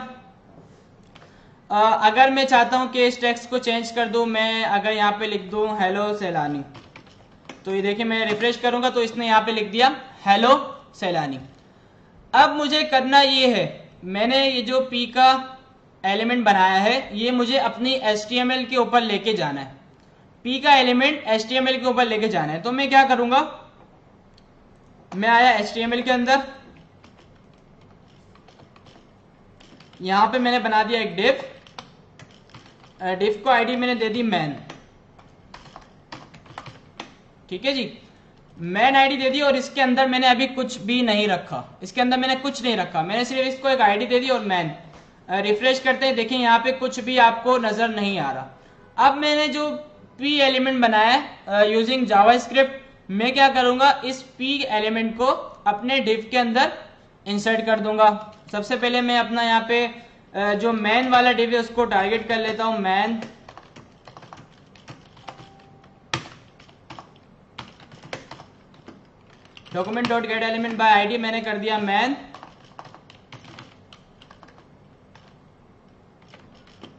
अगर मैं चाहता हूं कि इस टेक्स्ट को चेंज कर दूं, मैं अगर यहाँ पे लिख दूं हेलो सैलानी, तो ये देखिए मैं रिफ्रेश करूंगा तो इसने यहाँ पे लिख दिया हेलो सैलानी। अब मुझे करना ये है, मैंने ये जो p का एलिमेंट बनाया है ये मुझे अपनी HTML के ऊपर लेके जाना है, P का एलिमेंट HTML के ऊपर लेके जाना है। तो मैं क्या करूंगा, मैं आया HTML के अंदर, यहां पे मैंने बना दिया एक डिफ को आईडी मैंने दे दी मैन, ठीक है जी, मैन आईडी दे दी और इसके अंदर मैंने अभी कुछ भी नहीं रखा, इसके अंदर मैंने कुछ नहीं रखा, मैंने सिर्फ इसको एक आईडी दे दी और मैन। रिफ्रेश करते हैं, देखिए यहाँ पे कुछ भी आपको नजर नहीं आ रहा। अब मैंने जो P एलिमेंट बनाया है यूजिंग जावास्क्रिप्ट, मैं क्या करूंगा, इस P एलिमेंट को अपने डिफ के अंदर इंसर्ट कर दूंगा। सबसे पहले मैं अपना यहाँ पे जो मैन वाला डिव है उसको टारगेट कर लेता हूं, man document dot get element by ID मैंने कर दिया मैन,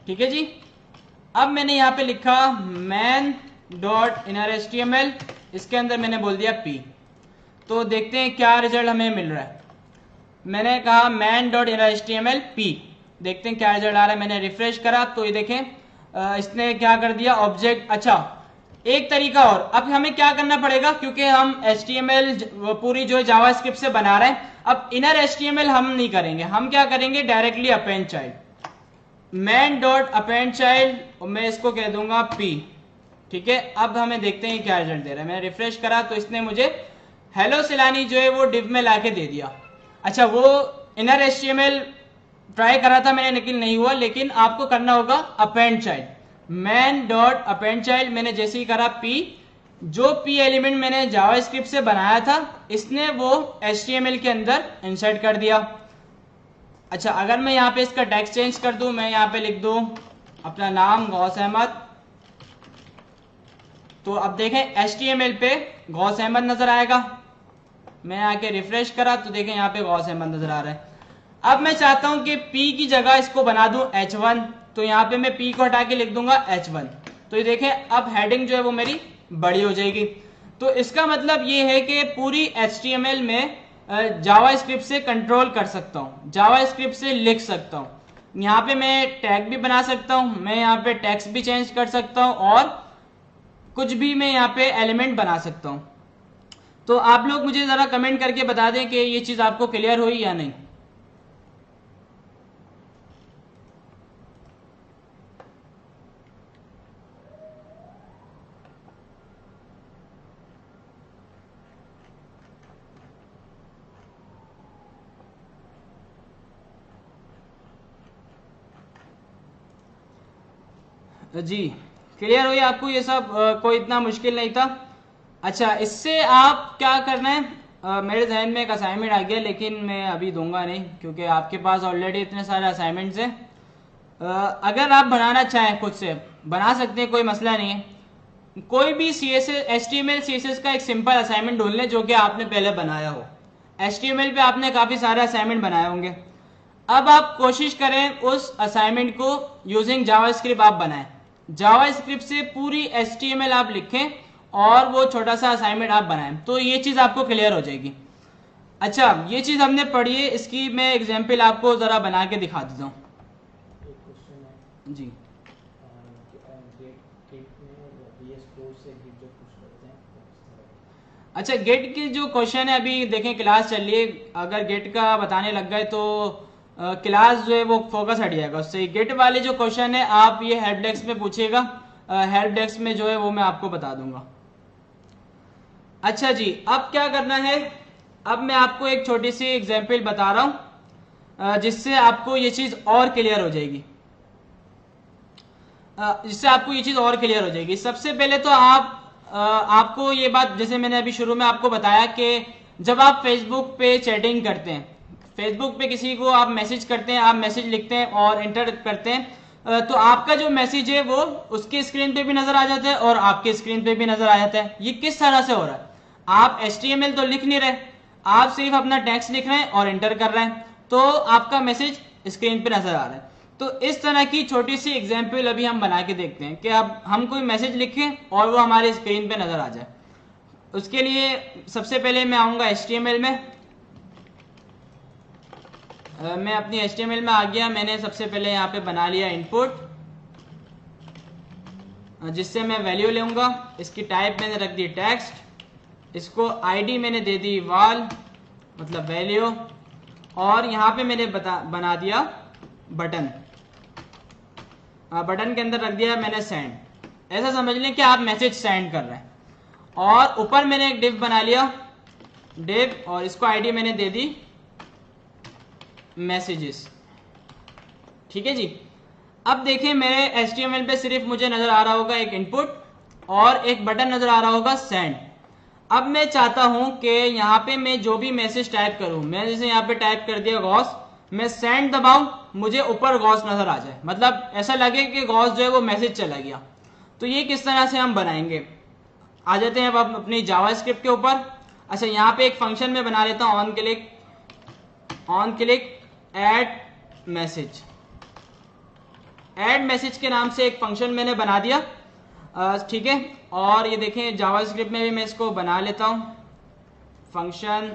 ठीक है जी। अब मैंने यहां पे लिखा मैन डॉट इनर HTML, इसके अंदर मैंने बोल दिया P। तो देखते हैं क्या रिजल्ट हमें मिल रहा है। मैंने कहा man dot inner HTML P, देखते हैं क्या रिजल्ट आ रहा है। मैंने रिफ्रेश करा तो ये देखें इसने क्या कर दिया, ऑब्जेक्ट। अच्छा, एक तरीका और, अब हमें क्या करना पड़ेगा, क्योंकि हम HTML पूरी जो जावास्क्रिप्ट से बना रहे हैं, अब इनर HTML हम नहीं करेंगे, हम क्या करेंगे, directly append child, man dot append child, और मैं इसको कह दूंगा P, ठीक है। अब हमें देखते हैं क्या रिजल्ट दे रहा है। मैंने रिफ्रेश करा तो इसने मुझे हेलो सिलानी जो है वो डिव में लाके दे दिया। अच्छा, वो इनर HTML ट्राई करा था मैंने लेकिन नहीं हुआ, लेकिन आपको करना होगा append child, man dot append child. मैंने जैसे ही करा P, जो P एलिमेंट मैंने जावास्क्रिप्ट से बनाया था इसने वो HTML के अंदर इंसर्ट कर दिया। अच्छा, अगर मैं यहाँ पे इसका टेक्स्ट चेंज कर दूं, मैं यहाँ पे लिख दूं अपना नाम गौस अहमद, तो अब देखें HTML पे गौस अहमद नजर आएगा। मैं आके रिफ्रेश करा तो देखें यहाँ पे गौस अहमद नजर आ रहा है। अब मैं चाहता हूं कि P की जगह इसको बना दूं H1, तो यहाँ पे मैं P को हटा के लिख दूंगा H1। तो ये देखें अब हेडिंग जो है वो मेरी बड़ी हो जाएगी। तो इसका मतलब ये है कि पूरी HTML में जावास्क्रिप्ट से कंट्रोल कर सकता हूँ, जावास्क्रिप्ट से लिख सकता हूँ। यहाँ पे मैं टैग भी बना सकता हूँ, मैं यहाँ पे टेक्स्ट भी चेंज कर सकता हूँ और कुछ भी मैं यहाँ पे एलिमेंट बना सकता हूँ। तो आप लोग मुझे जरा कमेंट करके बता दें कि ये चीज आपको क्लियर हुई या नहीं। जी, क्लियर हुई आपको ये सब, कोई इतना मुश्किल नहीं था। अच्छा, इससे आप क्या करना है, मेरे जहन में एक असाइनमेंट आ गया लेकिन मैं अभी दूंगा नहीं क्योंकि आपके पास ऑलरेडी इतने सारे असाइनमेंट्स हैं। अगर आप बनाना चाहें खुद से बना सकते हैं, कोई मसला नहीं है। कोई भी CSS HTML CSS का एक सिंपल असाइनमेंट ढूंढ लें जो कि आपने पहले बनाया हो। HTML पे आपने काफ़ी सारे असाइनमेंट बनाए होंगे। अब आप कोशिश करें उस असाइनमेंट को यूजिंग जावास्क्रिप्ट आप बनाएं, जावास्क्रिप्ट से पूरी HTML आप लिखें और वो छोटा सा असाइनमेंट आप बनाएं, तो ये चीज़ आपको क्लियर हो जाएगी। अच्छा, ये चीज़ हमने पढ़ी है, इसकी मैं एग्जाम्पल आपको ज़रा बना के दिखा देता हूँ। एक क्वेश्चन है जी, गेट में VS कोड से गिट जब पुश करते हैं तो किस तरह? अच्छा, गेट की जो क्वेश्चन है अभी देखें क्लास चल रही है, अगर गेट का बताने लग गए तो क्लास जो है वो फोकस हट जाएगा उससे। गेट वाले जो क्वेश्चन है आप ये हेल्प डेस्क में पूछिएगा, हेल्प डेस्क में जो है वो मैं आपको बता दूंगा। अच्छा जी, अब क्या करना है, अब मैं आपको एक छोटी सी एग्जांपल बता रहा हूं जिससे आपको ये चीज और क्लियर हो जाएगी, सबसे पहले तो आपको ये बात, जैसे मैंने अभी शुरू में आपको बताया कि जब आप फेसबुक पे चैटिंग करते हैं, फेसबुक पे किसी को आप मैसेज करते हैं, आप मैसेज लिखते हैं और एंटर करते हैं, तो आपका जो मैसेज है वो उसके स्क्रीन पे भी नजर आ जाता है और आपके स्क्रीन पे भी नजर आ जाता है। ये किस तरह से हो रहा है, आप HTML तो लिख नहीं रहे, आप सिर्फ अपना टेक्स्ट लिख रहे हैं और एंटर कर रहे हैं, तो आपका मैसेज स्क्रीन पे नजर आ रहा है। तो इस तरह की छोटी सी एग्जाम्पल अभी हम बना के देखते हैं कि अब हम कोई मैसेज लिखें और वो हमारे स्क्रीन पे नजर आ जाए। उसके लिए सबसे पहले मैं आऊंगा HTML में, मैं अपनी HTML में आ गया। मैंने सबसे पहले यहाँ पे बना लिया इनपुट, जिससे मैं वैल्यू लूंगा। इसकी टाइप मैंने रख दी टेक्स्ट, इसको आईडी मैंने दे दी वाल मतलब वैल्यू, और यहाँ पे मैंने बना दिया बटन। बटन के अंदर रख दिया मैंने सेंड। ऐसा समझ लें कि आप मैसेज सेंड कर रहे हैं। और ऊपर मैंने एक डिव बना लिया डिव, और इसको आईडी मैंने दे दी मैसेजेस। ठीक है जी। अब देखें मेरे HTML पे सिर्फ मुझे नजर आ रहा होगा एक इनपुट और एक बटन नजर आ रहा होगा सेंड। अब मैं चाहता हूं कि यहाँ पे मैं जो भी मैसेज टाइप करूं, मैं जैसे यहाँ पे टाइप कर दिया गॉस, मैं सेंड दबाऊं, मुझे ऊपर गॉस नजर आ जाए, मतलब ऐसा लगे कि गॉस जो है वो मैसेज चला गया। तो ये किस तरह से हम बनाएंगे, आ जाते हैं अब अपनी जावास्क्रिप्ट के ऊपर। अच्छा, यहाँ पे एक फंक्शन में बना लेता हूँ on click add message. Add message के नाम से एक फंक्शन मैंने बना दिया। ठीक है, और ये देखें जावास्क्रिप्ट में भी मैं इसको बना लेता हूं, फंक्शन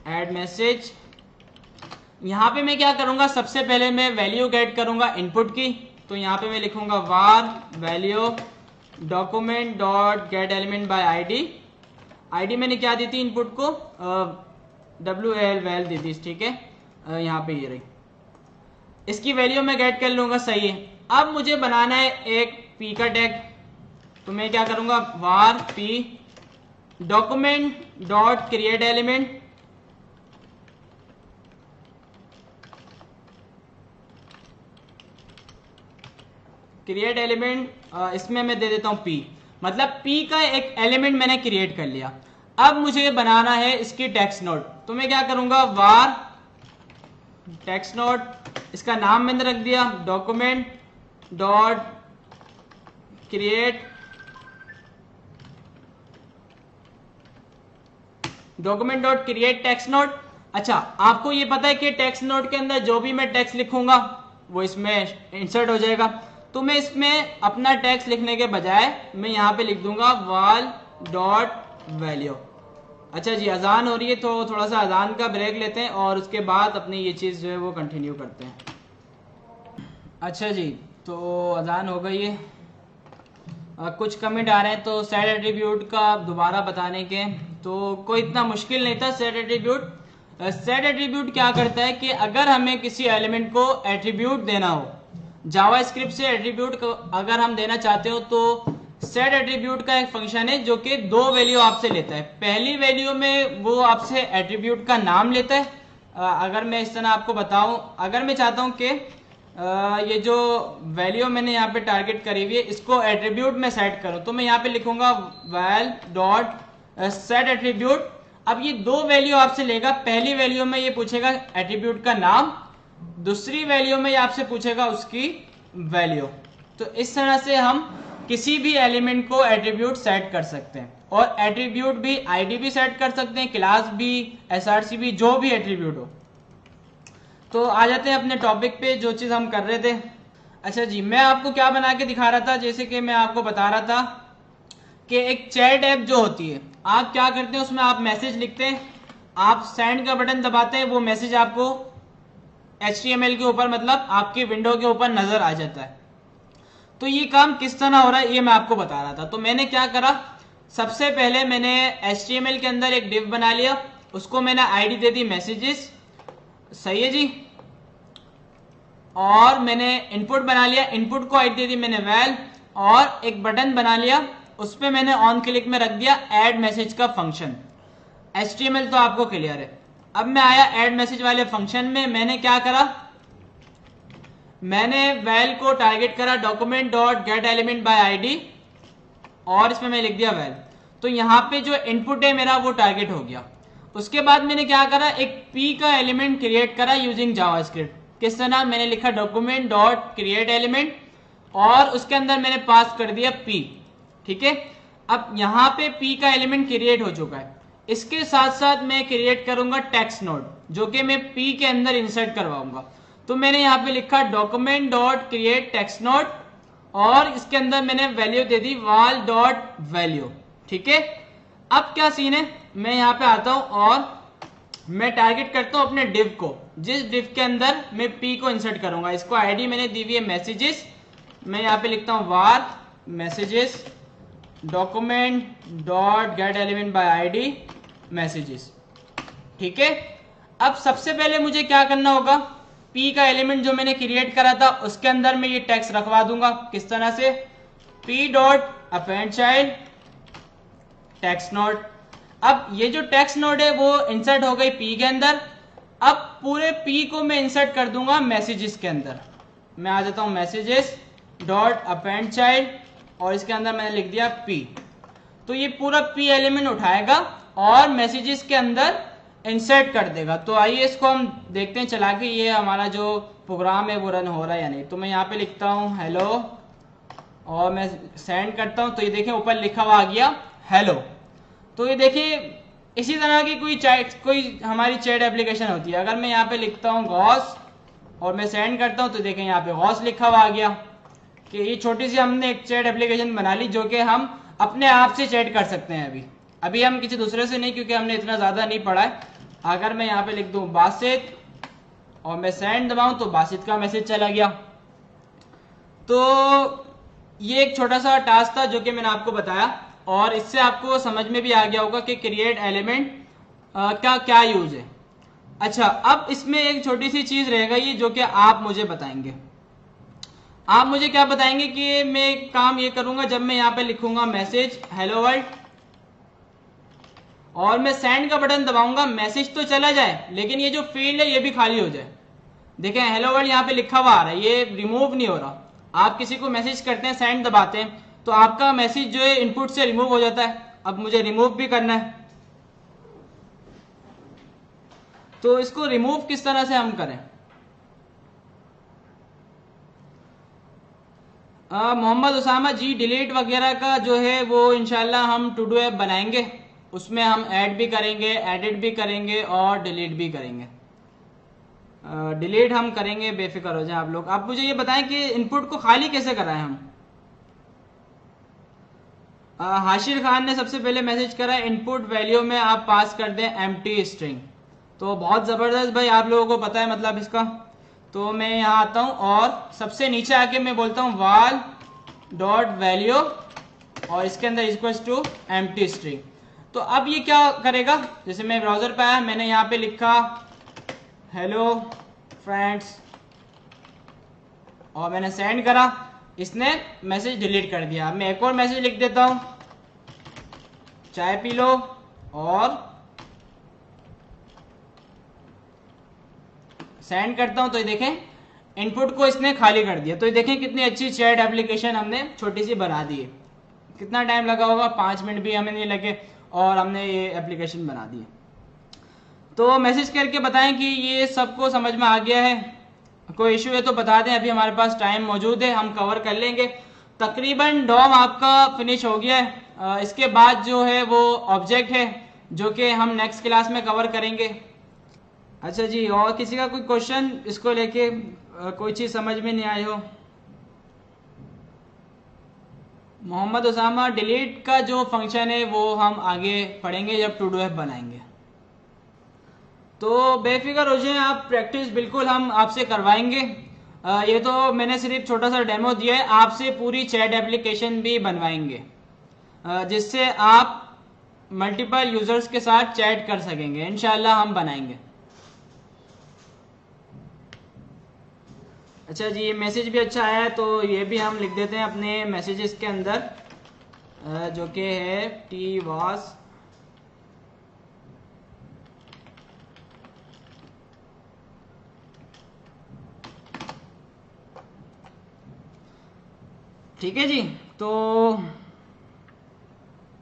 ऐड मैसेज। यहां पे मैं क्या करूंगा, सबसे पहले मैं वैल्यू गेट करूंगा इनपुट की। तो यहां पे मैं लिखूंगा var value document dot get element by ID. ID मैंने क्या दी थी इनपुट को, WL वैल दी थी। ठीक है, यहाँ पे ये रही, इसकी वैल्यू मैं गेट कर लूंगा। सही है। अब मुझे बनाना है एक पी का टैग। तो मैं क्या करूंगा, var p document dot create element, create element, इसमें मैं दे देता हूं p, मतलब p का एक एलिमेंट मैंने क्रिएट कर लिया। अब मुझे बनाना है इसकी टेक्स्ट नोट। तो मैं क्या करूंगा, var टेक्स्ट नोट, इसका नाम मैंने रख दिया document dot create text note. अच्छा, आपको ये पता है कि टेक्स्ट नोट के अंदर जो भी मैं टेक्स्ट लिखूंगा वो इसमें इंसर्ट हो जाएगा। तो मैं इसमें अपना टेक्स्ट लिखने के बजाय मैं यहाँ पे लिख दूंगा वाल डॉट वैल्यू। अच्छा जी, अजान हो रही है तो थोड़ा सा अजान का ब्रेक लेते हैं और उसके बाद अपनी ये चीज़ जो है वो कंटिन्यू करते हैं। अच्छा जी, तो अजान हो गई है। कुछ कमेंट आ रहे हैं तो सेट एट्रीब्यूट का दोबारा बताने के, तो कोई इतना मुश्किल नहीं था। सेट एट्रीब्यूट क्या करता है कि अगर हमें किसी एलिमेंट को एट्रीब्यूट देना हो, जावास्क्रिप्ट से एट्रीब्यूट अगर हम देना चाहते हो, तो सेट एट्रीब्यूट का एक फंक्शन है जो कि दो वैल्यू आपसे लेता है। पहली वैल्यू में वो आपसे एट्रीब्यूट का नाम लेता है। अगर मैं इस तरह आपको बताऊं, अगर मैं चाहता हूं कि ये जो वैल्यू मैंने यहाँ पे टारगेट करी हुई है इसको एट्रीब्यूट में सेट करूं, तो मैं यहाँ पे लिखूंगा वैल डॉट सेट एट्रीब्यूट। अब ये दो वैल्यू आपसे लेगा। पहली वैल्यू में ये पूछेगा एट्रीब्यूट का नाम, दूसरी वैल्यू में ये आपसे पूछेगा उसकी वैल्यू। तो इस तरह से हम किसी भी एलिमेंट को एट्रीब्यूट सेट कर सकते हैं, और एट्रीब्यूट भी आईडी भी सेट कर सकते हैं, क्लास भी, एसआरसी भी, जो भी एट्रीब्यूट हो। तो आ जाते हैं अपने टॉपिक पे, जो चीज हम कर रहे थे। अच्छा जी, मैं आपको क्या बना के दिखा रहा था, जैसे कि मैं आपको बता रहा था कि एक चैट ऐप जो होती है, आप क्या करते हैं उसमें आप मैसेज लिखते हैं, आप सेंड का बटन दबाते हैं, वो मैसेज आपको HTML के ऊपर मतलब आपकी विंडो के ऊपर नजर आ जाता है। तो ये काम किस तरह हो रहा है ये मैं आपको बता रहा था। तो मैंने क्या करा, सबसे पहले मैंने HTML के अंदर एक डिव बना लिया, उसको मैंने आईडी दे दी मैसेजेस। सही है जी। और मैंने इनपुट बना लिया, इनपुट को आईडी दे दी मैंने वैल, और एक बटन बना लिया, उस पर मैंने ऑन क्लिक में रख दिया ऐड मैसेज का फंक्शन। HTML तो आपको क्लियर है। अब मैं आया ऐड मैसेज वाले फंक्शन में, मैंने क्या करा, मैंने वैल को टारगेट करा document dot get element by ID, और इसमें मैं लिख दिया वैल। तो यहाँ पे जो इनपुट है मेरा वो टारगेट हो गया। उसके बाद मैंने क्या करा, एक पी का एलिमेंट क्रिएट करा यूजिंग जावास्क्रिप्ट। किस तरह, मैंने लिखा डॉक्यूमेंट डॉट क्रिएट एलिमेंट, और उसके अंदर मैंने पास कर दिया पी। ठीक है, अब यहाँ पे पी का एलिमेंट क्रिएट हो चुका है। इसके साथ साथ मैं क्रिएट करूंगा टेक्स्ट नोड, जो कि मैं पी के अंदर इंसर्ट करवाऊंगा। तो मैंने यहाँ पे लिखा document dot create text node, और इसके अंदर मैंने वैल्यू दे दी वाल डॉट वैल्यू। ठीक है, अब क्या सीन है, मैं यहाँ पे आता हूं और मैं टारगेट करता हूं अपने डिव को, जिस डिव के अंदर मैं पी को इंसर्ट करूंगा। इसको आईडी मैंने दी हुई है मैसेजेस, मैं यहाँ पे लिखता हूं var messages document dot get element by ID messages. ठीक है, अब सबसे पहले मुझे क्या करना होगा, पी का एलिमेंट जो मैंने क्रिएट करा था उसके अंदर मैं ये टेक्स्ट रखवा दूंगा। किस तरह से, P dot append child text node. अब ये जो टेक्स्ट नोड है वो इंसर्ट हो गई पी के अंदर। अब पूरे पी को मैं इंसर्ट कर दूंगा मैसेजेस के अंदर। मैं आ जाता हूं मैसेजेस डॉट अपेंड चाइल्ड और इसके अंदर मैंने लिख दिया पी। तो ये पूरा पी एलिमेंट उठाएगा और मैसेजेस के अंदर इंसर्ट कर देगा। तो आइए इसको हम देखते हैं चला के ये हमारा जो प्रोग्राम है वो रन हो रहा है या नहीं। तो मैं यहाँ पे लिखता हूँ हेलो और मैं सेंड करता हूँ, तो ये देखें ऊपर लिखा हुआ आ गया हेलो। तो ये देखिए इसी तरह की कोई हमारी चैट एप्लीकेशन होती है। अगर मैं यहाँ पे लिखता हूँ गॉस और मैं सेंड करता हूँ तो देखें यहाँ पे गॉस लिखा हुआ आ गया कि ये छोटी सी हमने एक चैट एप्लीकेशन बना ली जो कि हम अपने आप से चैट कर सकते हैं। अभी हम किसी दूसरे से नहीं, क्योंकि हमने इतना ज़्यादा नहीं पढ़ा है। अगर मैं यहाँ पे लिख दूँ बासित और मैं सेंड दबाऊँ तो बासित का मैसेज चला गया। तो ये एक छोटा सा टास्क था जो कि मैंने आपको बताया और इससे आपको समझ में भी आ गया होगा कि क्रिएट एलिमेंट का क्या यूज है। अच्छा, अब इसमें एक छोटी सी चीज रहेगा ये जो कि आप मुझे बताएंगे। आप मुझे क्या बताएंगे कि मैं काम ये करूंगा, जब मैं यहाँ पे लिखूंगा मैसेज हेलो वर्ल्ड और मैं सेंड का बटन दबाऊंगा, मैसेज तो चला जाए लेकिन ये जो फील्ड है ये भी खाली हो जाए। देखें हेलो वर्ल्ड यहाँ पे लिखा हुआ आ रहा है, ये रिमूव नहीं हो रहा। आप किसी को मैसेज करते हैं, सेंड दबाते हैं तो आपका मैसेज जो है इनपुट से रिमूव हो जाता है। अब मुझे रिमूव भी करना है, तो इसको रिमूव किस तरह से हम करें। मोहम्मद उसामा जी, डिलीट वगैरह का जो है वो इंशाल्लाह हम टू डू ऐप बनाएंगे, उसमें हम ऐड भी करेंगे, एडिट भी करेंगे और डिलीट भी करेंगे। डिलीट हम करेंगे, बेफिक्र हो जाए आप लोग। आप मुझे ये बताएं कि इनपुट को खाली कैसे कराएं हम। हाशिर खान ने सबसे पहले मैसेज करा इनपुट वैल्यू में आप पास कर दें एम्प्टी स्ट्रिंग। तो बहुत ज़बरदस्त भाई, आप लोगों को पता है मतलब इसका। तो मैं यहाँ आता हूँ और सबसे नीचे आके मैं बोलता हूँ वाल डॉट वैल्यू और इसके अंदर इक्वल्स टू एम्प्टी स्ट्रिंग। तो अब ये क्या करेगा, जैसे मैं ब्राउजर पे आया, मैंने यहाँ पे लिखा हेलो फ्रेंड्स और मैंने सेंड करा, इसने मैसेज डिलीट कर दिया। मैं एक और मैसेज लिख देता हूं चाय पी लो और सेंड करता हूं, तो ये देखें इनपुट को इसने खाली कर दिया। तो ये देखें कितनी अच्छी चैट एप्लीकेशन हमने छोटी सी बना दी है। कितना टाइम लगा होगा, 5 मिनट भी हमें नहीं लगे और हमने ये एप्लीकेशन बना दी। तो मैसेज करके बताएं कि ये सबको समझ में आ गया है। कोई इशू है तो बता दें, अभी हमारे पास टाइम मौजूद है, हम कवर कर लेंगे। तकरीबन डॉम आपका फिनिश हो गया है। इसके बाद जो है वो ऑब्जेक्ट है जो कि हम नेक्स्ट क्लास में कवर करेंगे। अच्छा जी, और किसी का कोई क्वेश्चन इसको लेके, कोई चीज़ समझ में नहीं आई हो। मोहम्मद उसामा, डिलीट का जो फंक्शन है वो हम आगे पढ़ेंगे जब टू डू ऐप बनाएंगे। तो बेफिक्र हो जाए आप, प्रैक्टिस बिल्कुल हम आपसे करवाएंगे। ये तो मैंने सिर्फ छोटा सा डेमो दिया है, आपसे पूरी चैट एप्लीकेशन भी बनवाएंगे जिससे आप मल्टीपल यूजर्स के साथ चैट कर सकेंगे। इंशाल्लाह हम बनाएंगे। अच्छा जी, ये मैसेज भी अच्छा आया है तो ये भी हम लिख देते हैं अपने मैसेजेस के अंदर, जो कि है टी वास ठीक है जी। तो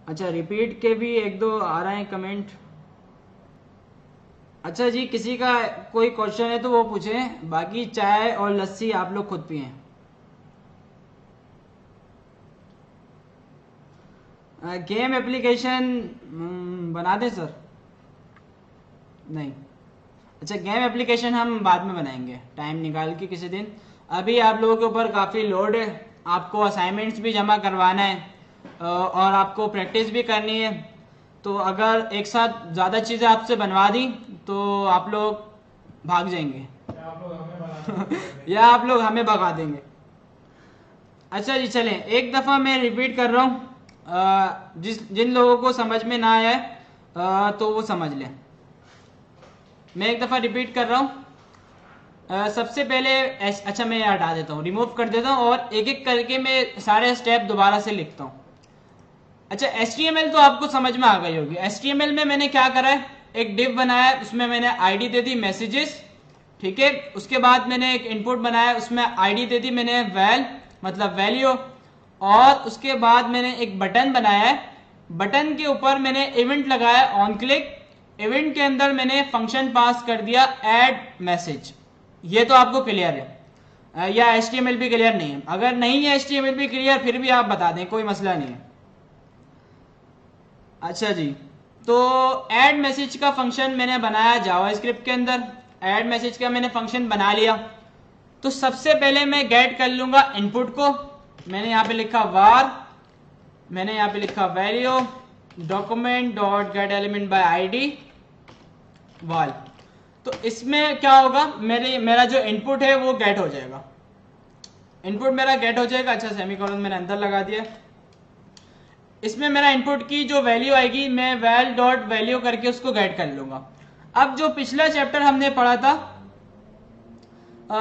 अच्छा, रिपीट के भी 1-2 आ रहे हैं कमेंट। अच्छा जी, किसी का कोई क्वेश्चन है तो वो पूछें, बाकी चाय और लस्सी आप लोग खुद पिएं। गेम एप्लीकेशन बना दें सर? नहीं, अच्छा गेम एप्लीकेशन हम बाद में बनाएंगे, टाइम निकाल के किसी दिन। अभी आप लोगों के ऊपर काफ़ी लोड है, आपको असाइनमेंट्स भी जमा करवाना है और आपको प्रैक्टिस भी करनी है। तो अगर एक साथ ज़्यादा चीज़ें आपसे बनवा दी तो आप लोग भाग जाएंगे या आप लोग हमें भगा देंगे। अच्छा जी चलें, एक दफ़ा मैं रिपीट कर रहा हूँ, जिन लोगों को समझ में ना आया तो वो समझ लें। मैं एक दफ़ा रिपीट कर रहा हूँ। सबसे पहले अच्छा मैं हटा देता हूँ, रिमूव कर देता हूँ और एक एक करके मैं सारे स्टेप दोबारा से लिखता हूँ। अच्छा, HTML तो आपको समझ में आ गई होगी। HTML में मैंने क्या करा है, एक डिव बनाया है, उसमें मैंने आईडी दे दी मैसेजेस, ठीक है। उसके बाद मैंने एक इनपुट बनाया, उसमें आईडी दे दी मैंने वैल मतलब वैल्यू, और उसके बाद मैंने एक बटन बनाया है, बटन के ऊपर मैंने इवेंट लगाया ऑन क्लिक, इवेंट के अंदर मैंने फंक्शन पास कर दिया ऐड मैसेज। ये तो आपको क्लियर है, या HTML भी क्लियर नहीं है? अगर नहीं है HTML भी क्लियर फिर भी आप बता दें, कोई मसला नहीं है। अच्छा जी, तो ऐड मैसेज का फंक्शन मैंने बनाया जावास्क्रिप्ट के अंदर। ऐड मैसेज का मैंने फंक्शन बना लिया, तो सबसे पहले मैं गेट कर लूंगा इनपुट को। मैंने यहाँ पे लिखा वार, मैंने यहाँ पे लिखा value document dot get element by ID वाल। तो इसमें क्या होगा, मेरा जो इनपुट है वो गेट हो जाएगा, इनपुट मेरा गेट हो जाएगा। अच्छा, सेमीकोलन मैंने अंदर लगा दिया। इसमें मेरा इनपुट की जो वैल्यू आएगी मैं वैल डॉट वैल्यू करके उसको गेट कर लूंगा। अब जो पिछला चैप्टर हमने पढ़ा था,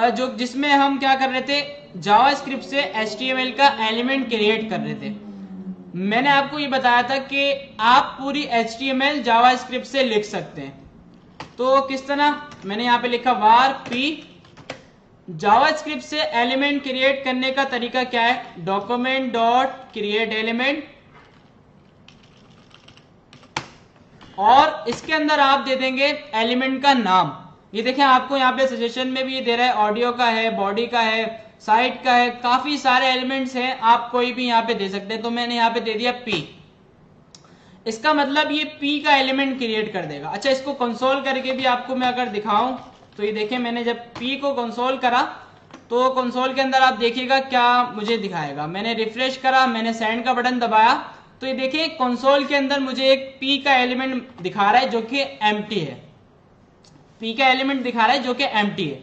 जो जिसमें हम क्या कर रहे थे, जावास्क्रिप्ट से HTML का एलिमेंट क्रिएट कर रहे थे, मैंने आपको ये बताया था कि आप पूरी HTML जावास्क्रिप्ट से लिख सकते हैं। तो किस तरह, मैंने यहाँ पे लिखा वार पी, जावास्क्रिप्ट से एलिमेंट क्रिएट करने का तरीका क्या है, डॉक्यूमेंट डॉट क्रिएट एलिमेंट, और इसके अंदर आप दे देंगे एलिमेंट का नाम। ये देखें, आपको यहाँ पे सजेशन में भी ये दे रहा है, ऑडियो का है, बॉडी का है, साइट का है, काफी सारे एलिमेंट्स हैं, आप कोई भी यहाँ पे दे सकते हैं। तो मैंने यहाँ पे दे दिया पी, इसका मतलब ये पी का एलिमेंट क्रिएट कर देगा। अच्छा, इसको कंसोल करके भी आपको मैं अगर दिखाऊं तो ये देखें, मैंने जब पी को कंसोल करा तो कंसोल के अंदर आप देखिएगा क्या मुझे दिखाएगा। मैंने रिफ्रेश करा, मैंने सेंड का बटन दबाया, तो ये देखिए कंसोल के अंदर मुझे एक पी का एलिमेंट दिखा रहा है जो कि एम्प्टी है, पी का एलिमेंट दिखा रहा है जो कि एम्प्टी है।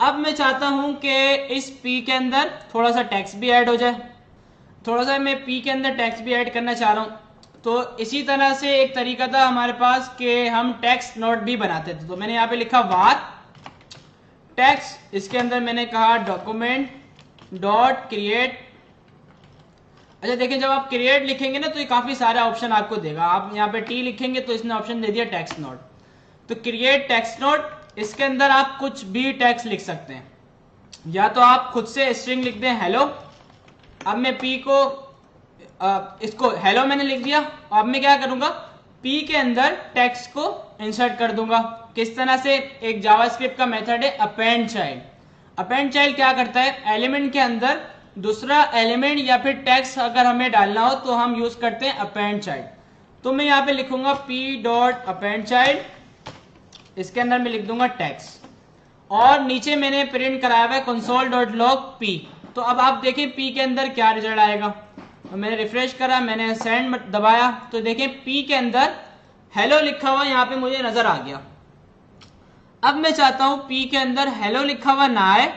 अब मैं चाहता हूं कि इस पी के अंदर थोड़ा सा टेक्स्ट भी ऐड हो जाए, थोड़ा सा मैं पी के अंदर टेक्स्ट भी ऐड करना चाह रहा हूं। तो इसी तरह से एक तरीका था हमारे पास कि हम टेक्स्ट नोट भी बनाते थे। तो मैंने यहाँ पे लिखा वार टेक्स्ट, इसके अंदर मैंने कहा डॉक्यूमेंट डॉट क्रिएट। अच्छा देखिए, जब आप क्रिएट लिखेंगे ना तो ये काफी सारे ऑप्शन आपको देगा। आप यहाँ पे टी लिखेंगे तो इसने ऑप्शन दे दिया टेक्स्ट नोट, तो क्रिएट टेक्स्ट नोट, इसके अंदर आप कुछ भी टेक्स्ट लिख सकते हैं, या तो आप खुद से स्ट्रिंग लिख दें हेलो। अब मैं पी को इसको हेलो मैंने लिख दिया, अब मैं क्या करूंगा, पी के अंदर टेक्स्ट को इंसर्ट कर दूंगा। किस तरह से, एक जावास्क्रिप्ट का मेथड है अपेंड चाइल्ड। अपेंड चाइल्ड क्या करता है, एलिमेंट के अंदर दूसरा एलिमेंट या फिर टेक्स्ट अगर हमें डालना हो तो हम यूज करते हैं अपेंड चाइल्ड। तो मैं यहाँ पे लिखूंगा पी डॉट अपेंड चाइल्ड, इसके अंदर मैं लिख दूंगा टेक्स्ट, और नीचे मैंने प्रिंट कराया हुआ है कंसोल डॉट लॉग पी। तो अब आप देखें पी के अंदर क्या रिजल्ट आएगा। तो मैंने रिफ्रेश करा, मैंने सेंड दबाया, तो देखें पी के अंदर हेलो लिखा हुआ यहाँ पे मुझे नजर आ गया। अब मैं चाहता हूं पी के अंदर हेलो लिखा हुआ ना आए,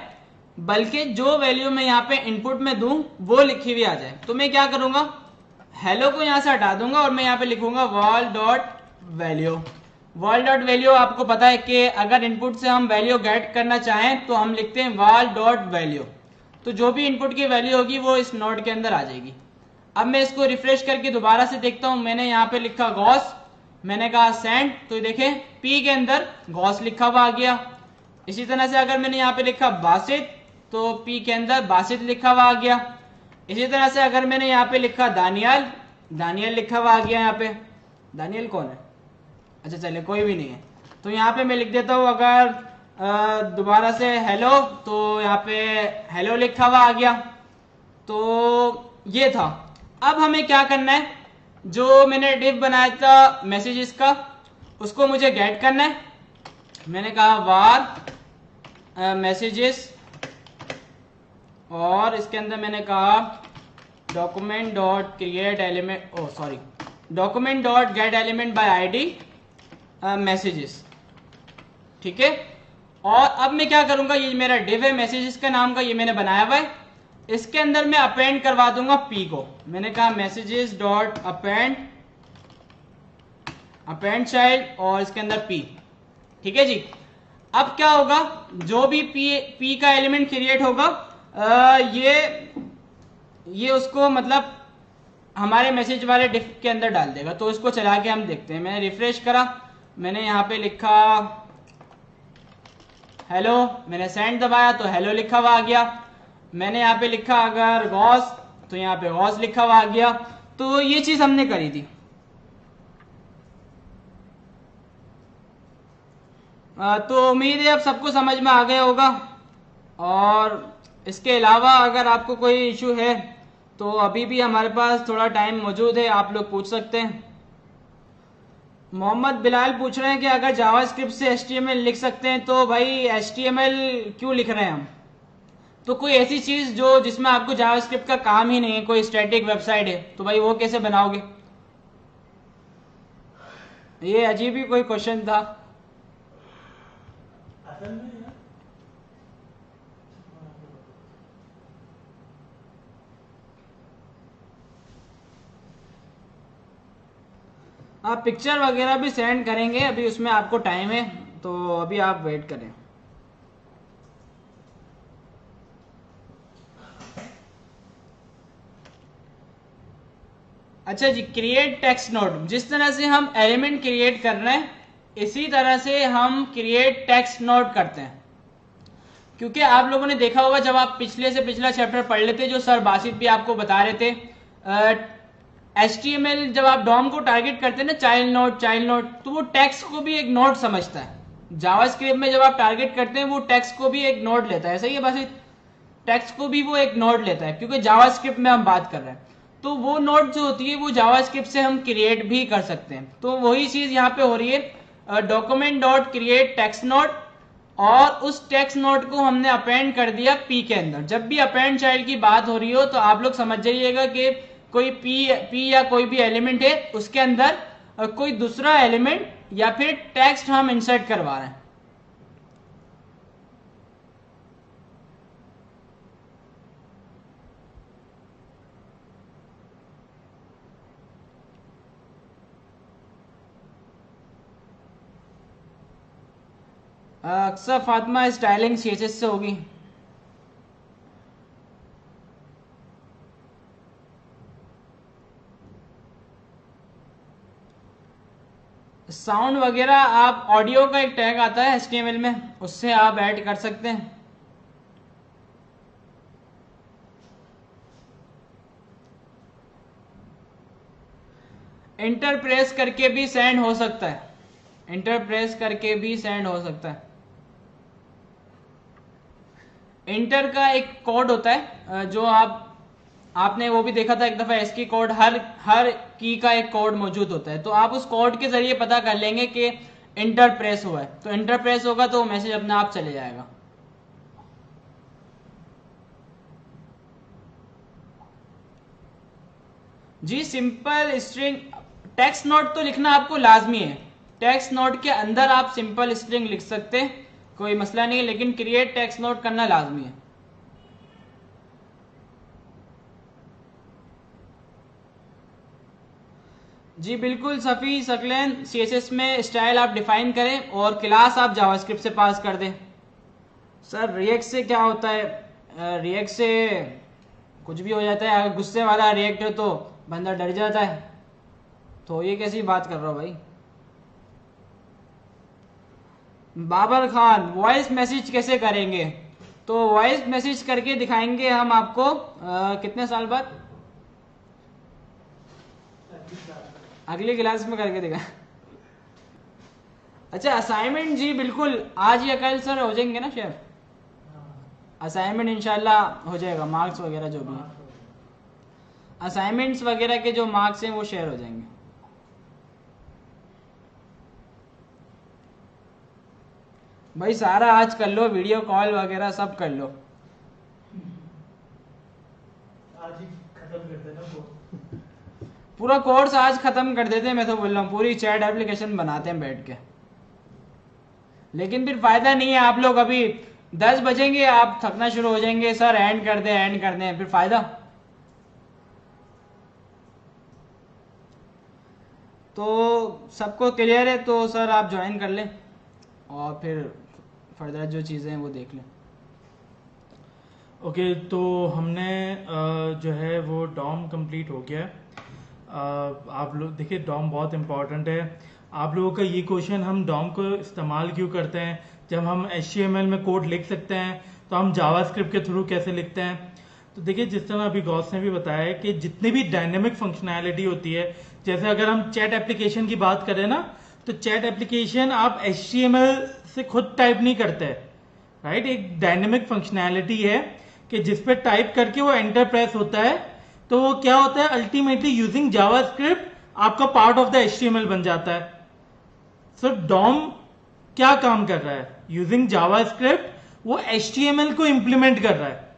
बल्कि जो वैल्यू मैं यहाँ पे इनपुट में दूं वो लिखी हुई आ जाए। तो मैं क्या करूंगा, हेलो को यहां से हटा दूंगा और मैं यहाँ पे लिखूंगा wall dot value. Wall dot value आपको पता है कि अगर इनपुट से हम वैल्यू गेट करना चाहें तो हम लिखते हैं वॉल डॉट वैल्यू, तो जो भी इनपुट की वैल्यू होगी वो इस नोड के अंदर आ जाएगी। अब मैं इसको रिफ्रेश करके दोबारा से देखता हूं, मैंने यहाँ पे लिखा गॉस, मैंने कहा सेंड, तो देखें पी के अंदर गॉस लिखा हुआ आ गया। इसी तरह से अगर मैंने यहाँ पे लिखा बासित तो पी के अंदर बासित लिखा हुआ आ गया। इसी तरह से अगर मैंने यहाँ पे लिखा दानियल, दानियल लिखा हुआ आ गया। यहाँ पे दानियल कौन है, अच्छा चलिए कोई भी नहीं है। तो यहाँ पे मैं लिख देता हूँ अगर दोबारा से हेलो, तो यहाँ पे हेलो लिखा हुआ आ गया। तो ये था। अब हमें क्या करना है, जो मैंने डिव बनाया था मैसेजेस का उसको मुझे गेट करना है। मैंने कहा वार मैसेजेस, और इसके अंदर मैंने कहा document dot create element, oh sorry, document dot get element by ID messages. ठीक है। और अब मैं क्या करूंगा, ये मेरा डिव है मैसेजेस का नाम का, ये मैंने बनाया हुआ है, इसके अंदर मैं अपेंड करवा दूंगा पी को। मैंने कहा मैसेजेस डॉट अपेंड चाइल्ड और इसके अंदर पी, ठीक है जी। अब क्या होगा, जो भी पी का एलिमेंट क्रिएट होगा ये उसको मतलब हमारे मैसेज वाले डिफ के अंदर डाल देगा। तो इसको चला के हम देखते हैं। मैंने रिफ्रेश करा, मैंने यहाँ पे लिखा हेलो, मैंने सेंड दबाया तो हेलो लिखा हुआ आ गया। मैंने यहाँ पे लिखा अगर गॉस तो यहाँ पे गॉस लिखा हुआ आ गया। तो ये चीज हमने करी थी। तो उम्मीद है अब सबको समझ में आ गया होगा। और इसके अलावा अगर आपको कोई इशू है तो अभी भी हमारे पास थोड़ा टाइम मौजूद है, आप लोग पूछ सकते हैं। मोहम्मद बिलाल पूछ रहे हैं कि अगर जावास्क्रिप्ट से HTML लिख सकते हैं तो भाई HTML क्यों लिख रहे हैं हम। तो कोई ऐसी चीज जो जिसमें आपको जावास्क्रिप्ट का काम ही नहीं है, कोई स्टैटिक वेबसाइट है, तो भाई वो कैसे बनाओगे। ये अजीब ही कोई क्वेश्चन था। असल में यार आप पिक्चर वगैरह भी सेंड करेंगे, अभी उसमें आपको टाइम है, तो अभी आप वेट करें। अच्छा जी, क्रिएट टेक्स्ट नोड, जिस तरह से हम एलिमेंट क्रिएट कर रहे हैं इसी तरह से हम क्रिएट टेक्स्ट नोड करते हैं। क्योंकि आप लोगों ने देखा होगा जब आप पिछले से पिछला चैप्टर पढ़ लेते, जो सर बासित भी आपको बता रहे थे, HTML जब आप डॉम को टारगेट करते हैं ना, चाइल्ड नोड, तो वो टेक्स्ट को भी एक नोड समझता है। जावास्क्रिप्ट में जब आप टारगेट करते हैं वो टेक्स्ट को भी एक नोड लेता है, सही है बासित, टेक्स्ट को भी वो एक नोड लेता है, क्योंकि जावास्क्रिप्ट में हम बात कर रहे हैं। तो वो नोड जो होती है वो जावास्क्रिप्ट से हम क्रिएट भी कर सकते हैं। तो वही चीज यहाँ पे हो रही है, document dot create text node, और उस टेक्स्ट नोड को हमने अपेंड कर दिया पी के अंदर। जब भी अपेंड चाइल्ड की बात हो रही हो तो आप लोग समझ जाइएगा कि कोई पी या कोई भी एलिमेंट है उसके अंदर कोई दूसरा एलिमेंट या फिर टेक्स्ट हम इंसर्ट करवा रहे हैं। अक्सर फातिमा स्टाइलिंग CSS से होगी। साउंड वगैरह आप ऑडियो का एक टैग आता है HTML में, उससे आप ऐड कर सकते हैं। इंटर प्रेस करके भी सेंड हो सकता है, इंटर प्रेस करके भी सेंड हो सकता है। इंटर का एक कोड होता है जो आपने वो भी देखा था एक दफा, एस्की कोड, हर की का एक कोड मौजूद होता है। तो आप उस कोड के जरिए पता कर लेंगे कि इंटर प्रेस हुआ है, तो इंटर प्रेस होगा तो मैसेज अपने आप चले जाएगा। जी सिंपल स्ट्रिंग, टेक्स्ट नोट तो लिखना आपको लाजमी है, टेक्स्ट नोट के अंदर आप सिंपल स्ट्रिंग लिख सकते हैं, कोई मसला नहीं है, लेकिन क्रिएट टेक्स्ट नोट करना लाजमी है। जी बिल्कुल सफ़ी सकलैन, CSS में स्टाइल आप डिफाइन करें और क्लास आप जावास्क्रिप्ट से पास कर दें। सर रिएक्ट से क्या होता है, रिएक्ट से कुछ भी हो जाता है, अगर गुस्से वाला रिएक्ट हो तो बंदा डर जाता है। तो ये कैसी बात कर रहा हो भाई। बाबर खान, वॉइस मैसेज कैसे करेंगे, तो वॉइस मैसेज करके दिखाएंगे हम आपको कितने साल बाद, अगली क्लास में करके दिखा। अच्छा असाइनमेंट जी बिल्कुल आज या कल सर हो जाएंगे ना शेयर, असाइनमेंट इंशाल्लाह हो जाएगा, मार्क्स वगैरह जो भी है, असाइनमेंट्स वगैरह के जो मार्क्स हैं वो शेयर हो जाएंगे। भाई सारा आज कर लो, वीडियो कॉल वगैरह सब कर लो, आज ही खत्म कर देना वो। पूरा कोर्स आज खत्म कर देते हैं। मैं तो बोल रहा हूँ पूरी चैट एप्लीकेशन बनाते हैं बैठ के। लेकिन फिर फायदा नहीं है, आप लोग अभी 10 बजेंगे आप थकना शुरू हो जाएंगे, सर एंड कर दें, फिर फायदा। तो सबको क्लियर है तो सर आप ज्वाइन कर लें और फिर फर्दर जो चीज़ें हैं वो देख लें। ओके, तो हमने जो है वो डॉम कंप्लीट हो गया है। आप लोग देखिए, डॉम बहुत इम्पॉर्टेंट है। आप लोगों का ये क्वेश्चन, हम डॉम को इस्तेमाल क्यों करते हैं? जब हम HTML में कोड लिख सकते हैं तो हम जावास्क्रिप्ट के थ्रू कैसे लिखते हैं? तो देखिए, जिस तरह अभी गौस ने भी बताया है कि जितनी भी डायनेमिक फंक्शनैलिटी होती है, जैसे अगर हम चैट एप्लीकेशन की बात करें ना, तो चैट एप्लीकेशन आप HTML से खुद टाइप नहीं करते, राइट? एक डायनेमिक फंक्शनैलिटी है कि जिस पे टाइप करके वो एंटर प्रेस होता है, तो वो क्या होता है, अल्टीमेटली यूजिंग जावास्क्रिप्ट आपका पार्ट ऑफ द HTML बन जाता है। सो डॉम क्या काम कर रहा है? यूजिंग जावास्क्रिप्ट वो HTML को इंप्लीमेंट कर रहा है,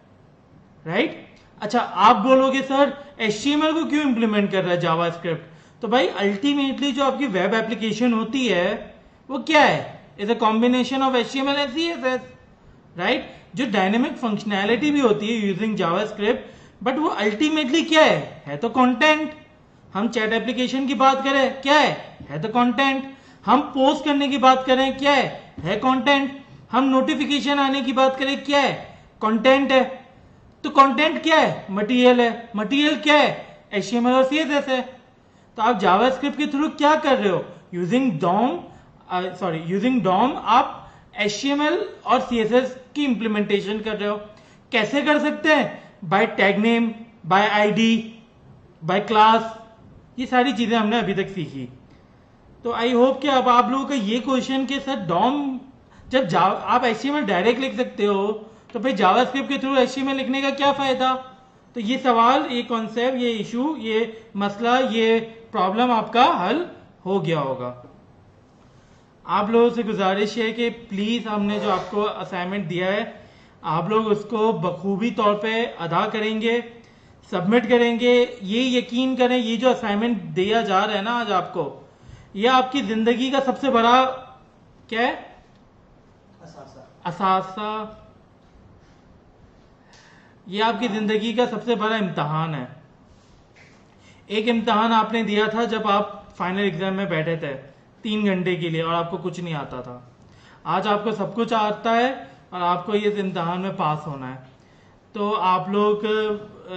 राइट? अच्छा, आप बोलोगे सर HTML को क्यों इंप्लीमेंट कर रहा है जावास्क्रिप्ट? तो भाई अल्टीमेटली जो आपकी वेब एप्लीकेशन होती है वो क्या है? Is a combination of HTML and CSS, right? जो डायनेमिक फंक्शनैलिटी भी होती है यूजिंग जावास्क्रिप्ट, बट वो अल्टीमेटली क्या है तो कंटेंट। हम चैट एप्लीकेशन की बात करें, क्या है तो कंटेंट। हम पोस्ट करने की बात करें, क्या है कंटेंट। हम नोटिफिकेशन आने की बात करें, क्या है? कंटेंट है। तो कंटेंट क्या है? मटेरियल है। मटेरियल क्या है? HTML और CSS है। तो आप जावास्क्रिप्ट के थ्रू क्या कर रहे हो? यूजिंग डॉम आप HTML और CSS की इंप्लीमेंटेशन कर रहे हो। कैसे कर सकते हैं? By tag name, by ID, by class. ये सारी चीजें हमने अभी तक सीखी। तो आई होप कि अब आप लोगों का ये क्वेश्चन के साथ डॉम, जब आप HTML डायरेक्ट लिख सकते हो तो फिर जावास्क्रिप्ट के थ्रू HTML लिखने का क्या फायदा? तो ये सवाल, ये कॉन्सेप्ट, ये इशू, ये मसला, ये प्रॉब्लम आपका हल हो गया होगा। आप लोगों से गुजारिश है कि प्लीज, हमने जो आपको असाइनमेंट दिया है आप लोग उसको बखूबी तौर पे अदा करेंगे, सबमिट करेंगे। ये यकीन करें, ये जो असाइनमेंट दिया जा रहा है ना आज आपको, ये आपकी जिंदगी का सबसे बड़ा क्या है? असासा। ये आपकी जिंदगी का सबसे बड़ा इम्तहान है। एक इम्तहान आपने दिया था जब आप फाइनल एग्जाम में बैठे थे 3 घंटे के लिए और आपको कुछ नहीं आता था। आज आपको सब कुछ आता है और आपको इस इम्तहान में पास होना है। तो आप लोग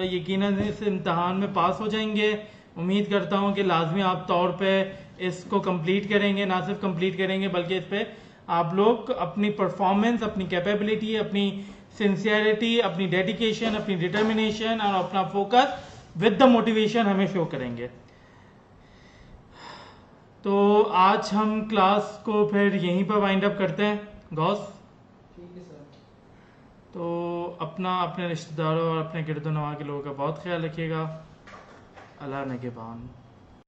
यकीनन इस इम्तहान में पास हो जाएंगे। उम्मीद करता हूं कि लाजमी आप तौर पे इसको कंप्लीट करेंगे। ना सिर्फ कंप्लीट करेंगे बल्कि इस पे आप लोग अपनी परफॉर्मेंस, अपनी कैपेबिलिटी, अपनी सिंसियरिटी, अपनी डेडिकेशन, अपनी डिटर्मिनेशन और अपना फोकस विद द मोटिवेशन हमें शो करेंगे। तो आज हम क्लास को फिर यहीं पर वाइंड अप करते हैं। गौस, ठीक है सर। तो अपना, अपने रिश्तेदारों और अपने गिरदोनवा के लोगों का बहुत ख्याल रखिएगा। अल्लाह निगहबान।